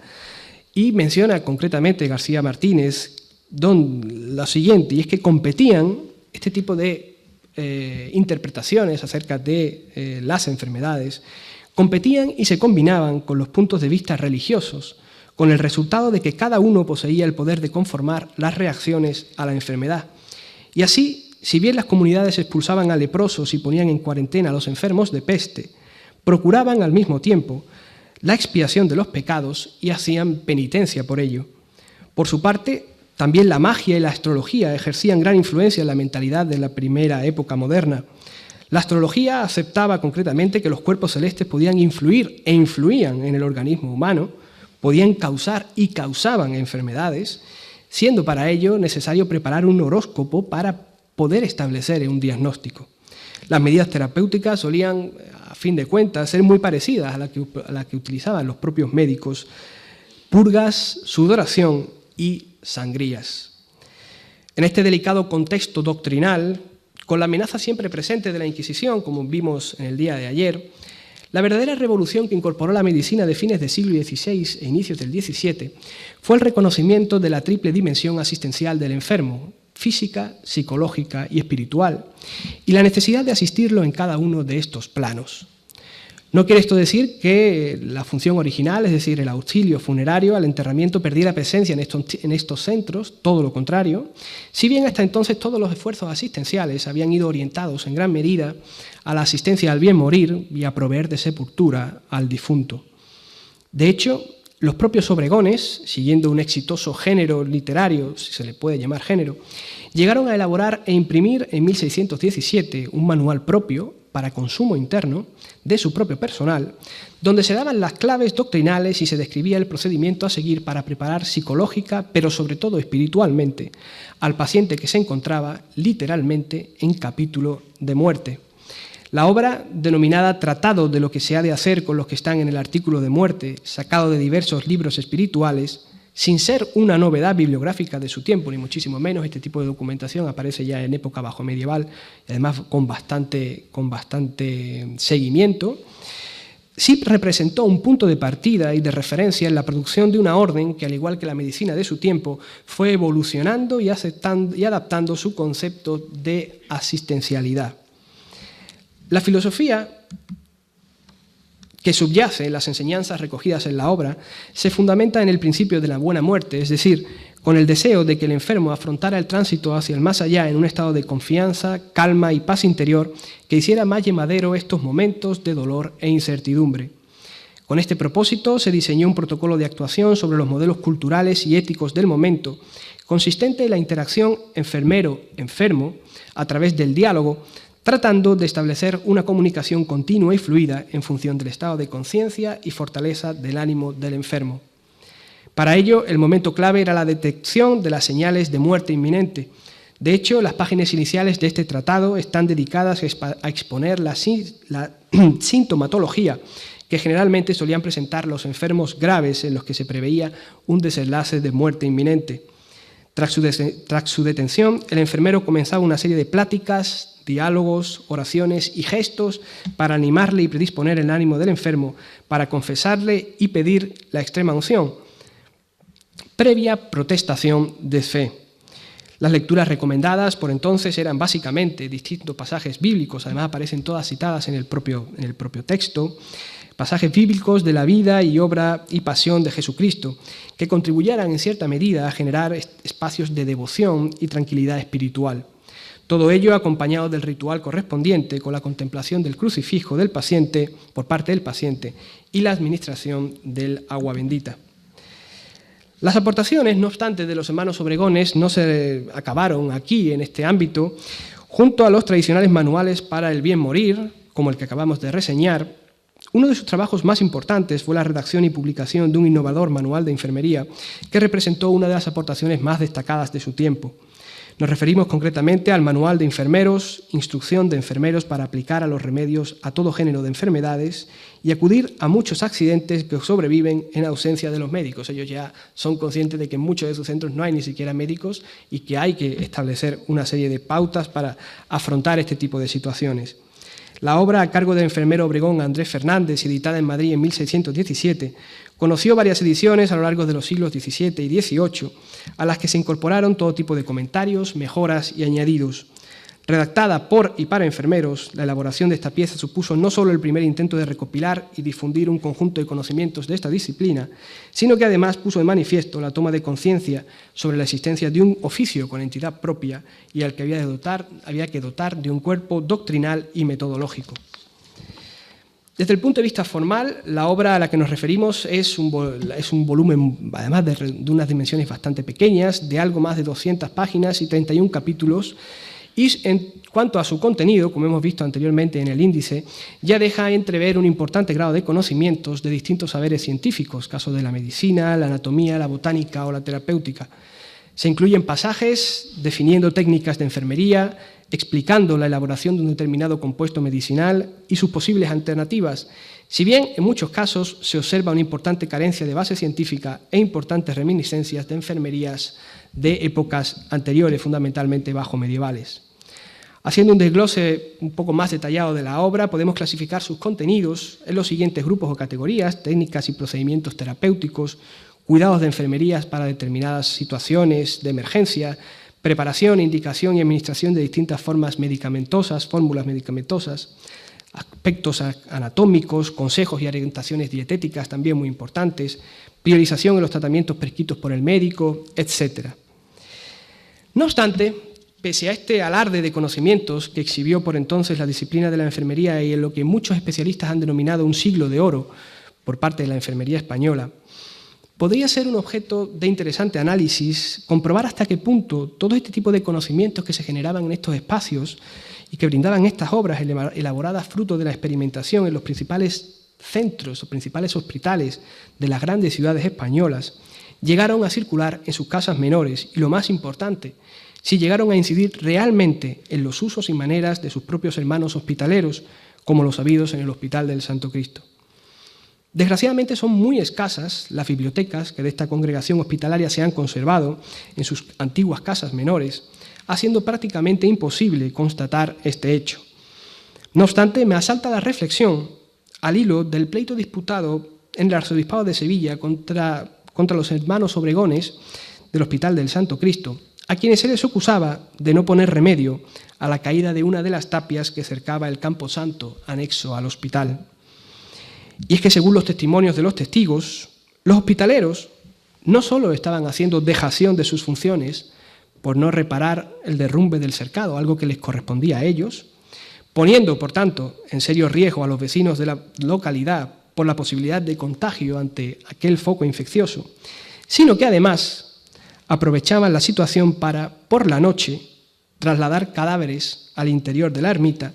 y menciona concretamente García Martínez lo siguiente, y es que competían este tipo de interpretaciones acerca de las enfermedades competían y se combinaban con los puntos de vista religiosos, con el resultado de que cada uno poseía el poder de conformar las reacciones a la enfermedad. Y así, si bien las comunidades expulsaban a leprosos y ponían en cuarentena a los enfermos de peste, procuraban al mismo tiempo la expiación de los pecados y hacían penitencia por ello. Por su parte, también la magia y la astrología ejercían gran influencia en la mentalidad de la primera época moderna. La astrología aceptaba concretamente que los cuerpos celestes podían influir e influían en el organismo humano, podían causar y causaban enfermedades, siendo para ello necesario preparar un horóscopo para poder establecer un diagnóstico. Las medidas terapéuticas solían, a fin de cuentas, ser muy parecidas a las que utilizaban los propios médicos: purgas, sudoración y sangrías. En este delicado contexto doctrinal, con la amenaza siempre presente de la Inquisición, como vimos en el día de ayer, la verdadera revolución que incorporó la medicina de fines del siglo XVI e inicios del XVII fue el reconocimiento de la triple dimensión asistencial del enfermo: física, psicológica y espiritual, y la necesidad de asistirlo en cada uno de estos planos. No quiere esto decir que la función original, es decir, el auxilio funerario al enterramiento, perdiera presencia en estos centros, todo lo contrario, si bien hasta entonces todos los esfuerzos asistenciales habían ido orientados en gran medida a la asistencia al bien morir y a proveer de sepultura al difunto. De hecho, los propios obregones, siguiendo un exitoso género literario, si se le puede llamar género, llegaron a elaborar e imprimir en 1617 un manual propio para consumo interno de su propio personal, donde se daban las claves doctrinales y se describía el procedimiento a seguir para preparar psicológica, pero sobre todo espiritualmente, al paciente que se encontraba literalmente en capítulo de muerte. La obra, denominada Tratado de lo que se ha de hacer con los que están en el artículo de muerte, sacado de diversos libros espirituales, sin ser una novedad bibliográfica de su tiempo, ni muchísimo menos. Este tipo de documentación aparece ya en época bajo medieval, y además con bastante seguimiento, sí representó un punto de partida y de referencia en la producción de una orden que, al igual que la medicina de su tiempo, fue evolucionando y adaptando su concepto de asistencialidad. La filosofía que subyace en las enseñanzas recogidas en la obra se fundamenta en el principio de la buena muerte, es decir, con el deseo de que el enfermo afrontara el tránsito hacia el más allá en un estado de confianza, calma y paz interior que hiciera más llevadero estos momentos de dolor e incertidumbre. Con este propósito se diseñó un protocolo de actuación sobre los modelos culturales y éticos del momento, consistente en la interacción enfermero-enfermo a través del diálogo, tratando de establecer una comunicación continua y fluida en función del estado de conciencia y fortaleza del ánimo del enfermo. Para ello, el momento clave era la detección de las señales de muerte inminente. De hecho, las páginas iniciales de este tratado están dedicadas a exponer la sintomatología que generalmente solían presentar los enfermos graves en los que se preveía un desenlace de muerte inminente. Tras su detención, el enfermero comenzaba una serie de pláticas, diálogos, oraciones y gestos para animarle y predisponer el ánimo del enfermo, para confesarle y pedir la extrema unción, previa protestación de fe. Las lecturas recomendadas por entonces eran básicamente distintos pasajes bíblicos, además aparecen todas citadas en el propio texto, pasajes bíblicos de la vida y obra y pasión de Jesucristo, que contribuyeran en cierta medida a generar espacios de devoción y tranquilidad espiritual. Todo ello acompañado del ritual correspondiente con la contemplación del crucifijo del paciente por parte del paciente y la administración del agua bendita. Las aportaciones, no obstante, de los hermanos obregones no se acabaron aquí en este ámbito. Junto a los tradicionales manuales para el bien morir, como el que acabamos de reseñar, uno de sus trabajos más importantes fue la redacción y publicación de un innovador manual de enfermería que representó una de las aportaciones más destacadas de su tiempo. Nos referimos concretamente al Manual de Enfermeros, instrucción de enfermeros para aplicar a los remedios a todo género de enfermedades y acudir a muchos accidentes que sobreviven en ausencia de los médicos. Ellos ya son conscientes de que en muchos de sus centros no hay ni siquiera médicos y que hay que establecer una serie de pautas para afrontar este tipo de situaciones. La obra, a cargo del enfermero obregón Andrés Fernández, editada en Madrid en 1617, conoció varias ediciones a lo largo de los siglos XVII y XVIII, a las que se incorporaron todo tipo de comentarios, mejoras y añadidos. Redactada por y para enfermeros, la elaboración de esta pieza supuso no solo el primer intento de recopilar y difundir un conjunto de conocimientos de esta disciplina, sino que además puso de manifiesto la toma de conciencia sobre la existencia de un oficio con entidad propia y al que había que dotar de un cuerpo doctrinal y metodológico. Desde el punto de vista formal, la obra a la que nos referimos es un volumen, además de unas dimensiones bastante pequeñas, de algo más de 200 páginas y 31 capítulos, y en cuanto a su contenido, como hemos visto anteriormente en el índice, ya deja entrever un importante grado de conocimientos de distintos saberes científicos, caso de la medicina, la anatomía, la botánica o la terapéutica. Se incluyen pasajes definiendo técnicas de enfermería, explicando la elaboración de un determinado compuesto medicinal y sus posibles alternativas, si bien en muchos casos se observa una importante carencia de base científica e importantes reminiscencias de enfermerías de épocas anteriores, fundamentalmente bajo-medievales. Haciendo un desglose un poco más detallado de la obra, podemos clasificar sus contenidos en los siguientes grupos o categorías: técnicas y procedimientos terapéuticos, cuidados de enfermerías para determinadas situaciones de emergencia, preparación, indicación y administración de distintas fórmulas medicamentosas, aspectos anatómicos, consejos y orientaciones dietéticas también muy importantes, priorización en los tratamientos prescritos por el médico, etc. No obstante, pese a este alarde de conocimientos que exhibió por entonces la disciplina de la enfermería y en lo que muchos especialistas han denominado un siglo de oro por parte de la enfermería española, podría ser un objeto de interesante análisis comprobar hasta qué punto todo este tipo de conocimientos que se generaban en estos espacios y que brindaban estas obras elaboradas fruto de la experimentación en los principales centros o principales hospitales de las grandes ciudades españolas, llegaron a circular en sus casas menores y, lo más importante, si llegaron a incidir realmente en los usos y maneras de sus propios hermanos hospitaleros, como los habidos en el Hospital del Santo Cristo. Desgraciadamente son muy escasas las bibliotecas que de esta congregación hospitalaria se han conservado en sus antiguas casas menores, haciendo prácticamente imposible constatar este hecho. No obstante, me asalta la reflexión al hilo del pleito disputado en el arzobispado de Sevilla contra los hermanos obregones del Hospital del Santo Cristo, a quienes se les acusaba de no poner remedio a la caída de una de las tapias que cercaba el Campo Santo anexo al hospital. Y es que, según los testimonios de los testigos, los hospitaleros no solo estaban haciendo dejación de sus funciones por no reparar el derrumbe del cercado, algo que les correspondía a ellos, poniendo, por tanto, en serio riesgo a los vecinos de la localidad por la posibilidad de contagio ante aquel foco infeccioso, sino que además aprovechaban la situación para, por la noche, trasladar cadáveres al interior de la ermita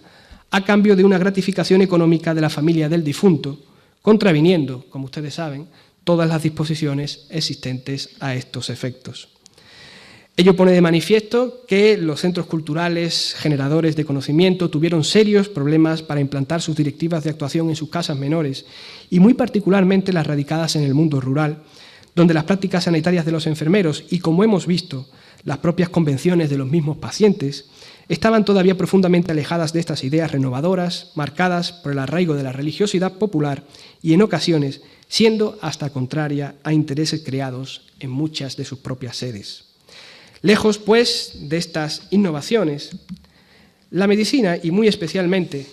a cambio de una gratificación económica de la familia del difunto, contraviniendo, como ustedes saben, todas las disposiciones existentes a estos efectos. Ello pone de manifiesto que los centros culturales generadores de conocimiento tuvieron serios problemas para implantar sus directivas de actuación en sus casas menores y muy particularmente las radicadas en el mundo rural, donde las prácticas sanitarias de los enfermeros y, como hemos visto, las propias convenciones de los mismos pacientes estaban todavía profundamente alejadas de estas ideas renovadoras, marcadas por el arraigo de la religiosidad popular y, en ocasiones, siendo hasta contraria a intereses creados en muchas de sus propias sedes. Lejos, pues, de estas innovaciones, la medicina, y muy especialmente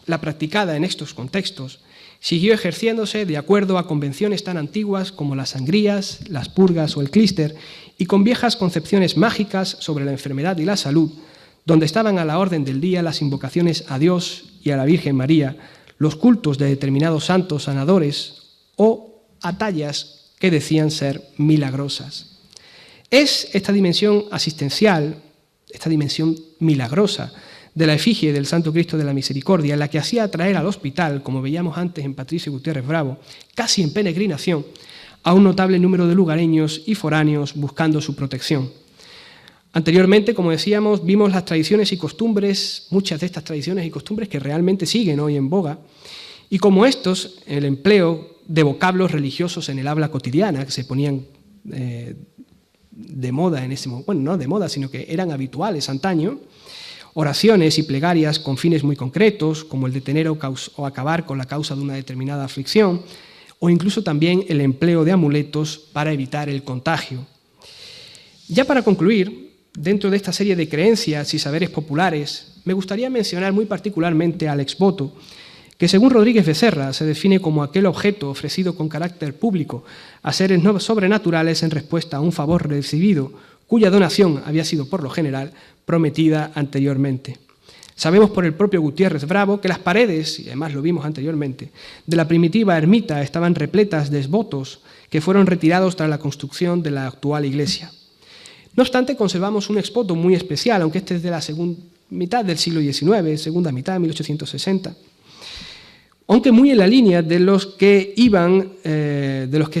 la practicada en estos contextos, siguió ejerciéndose de acuerdo a convenciones tan antiguas como las sangrías, las purgas o el clíster, y con viejas concepciones mágicas sobre la enfermedad y la salud, donde estaban a la orden del día las invocaciones a Dios y a la Virgen María, los cultos de determinados santos sanadores o a tallas que decían ser milagrosas. Es esta dimensión asistencial, esta dimensión milagrosa de la efigie del Santo Cristo de la Misericordia, la que hacía atraer al hospital, como veíamos antes en Patricio Gutiérrez Bravo, casi en peregrinación, a un notable número de lugareños y foráneos buscando su protección. Anteriormente, como decíamos, vimos las tradiciones y costumbres, muchas de estas tradiciones y costumbres que realmente siguen hoy en boga, y como estos, el empleo de vocablos religiosos en el habla cotidiana, que se ponían de moda en ese momento, bueno, no de moda, sino que eran habituales antaño, oraciones y plegarias con fines muy concretos, como el detener o acabar con la causa de una determinada aflicción, o incluso también el empleo de amuletos para evitar el contagio. Ya para concluir, dentro de esta serie de creencias y saberes populares me gustaría mencionar muy particularmente al exvoto, que según Rodríguez Becerra se define como aquel objeto ofrecido con carácter público a seres sobrenaturales en respuesta a un favor recibido, cuya donación había sido por lo general prometida anteriormente. Sabemos por el propio Gutiérrez Bravo que las paredes, y además lo vimos anteriormente, de la primitiva ermita estaban repletas de exvotos que fueron retirados tras la construcción de la actual iglesia. No obstante, conservamos un exvoto muy especial, aunque este es de la segunda mitad del siglo XIX, segunda mitad de 1860, aunque muy en la línea de los que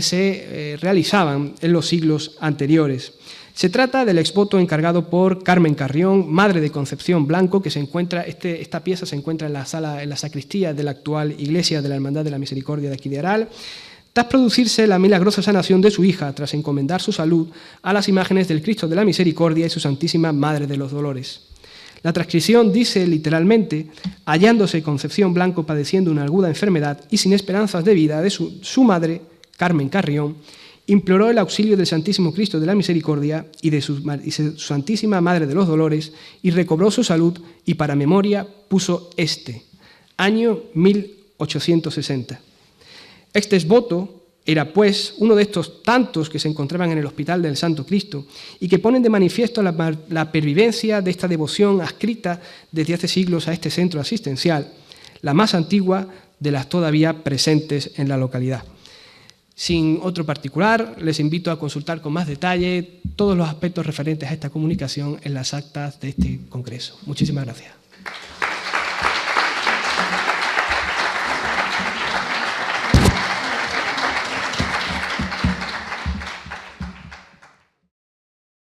se realizaban en los siglos anteriores. Se trata del exvoto encargado por Carmen Carrión, madre de Concepción Blanco, que se encuentra, esta pieza se encuentra en la sacristía de la actual iglesia de la Hermandad de la Misericordia de aquí de Aral, tras producirse la milagrosa sanación de su hija, tras encomendar su salud a las imágenes del Cristo de la Misericordia y su Santísima Madre de los Dolores. La transcripción dice literalmente: hallándose Concepción Blanco padeciendo una aguda enfermedad y sin esperanzas de vida, de su madre, Carmen Carrión, imploró el auxilio del Santísimo Cristo de la Misericordia y de su Santísima Madre de los Dolores, y recobró su salud, y para memoria puso año 1860. Este exvoto era, pues, uno de estos tantos que se encontraban en el Hospital del Santo Cristo y que ponen de manifiesto la pervivencia de esta devoción adscrita desde hace siglos a este centro asistencial, la más antigua de las todavía presentes en la localidad. Sin otro particular, les invito a consultar con más detalle todos los aspectos referentes a esta comunicación en las actas de este congreso. Muchísimas gracias.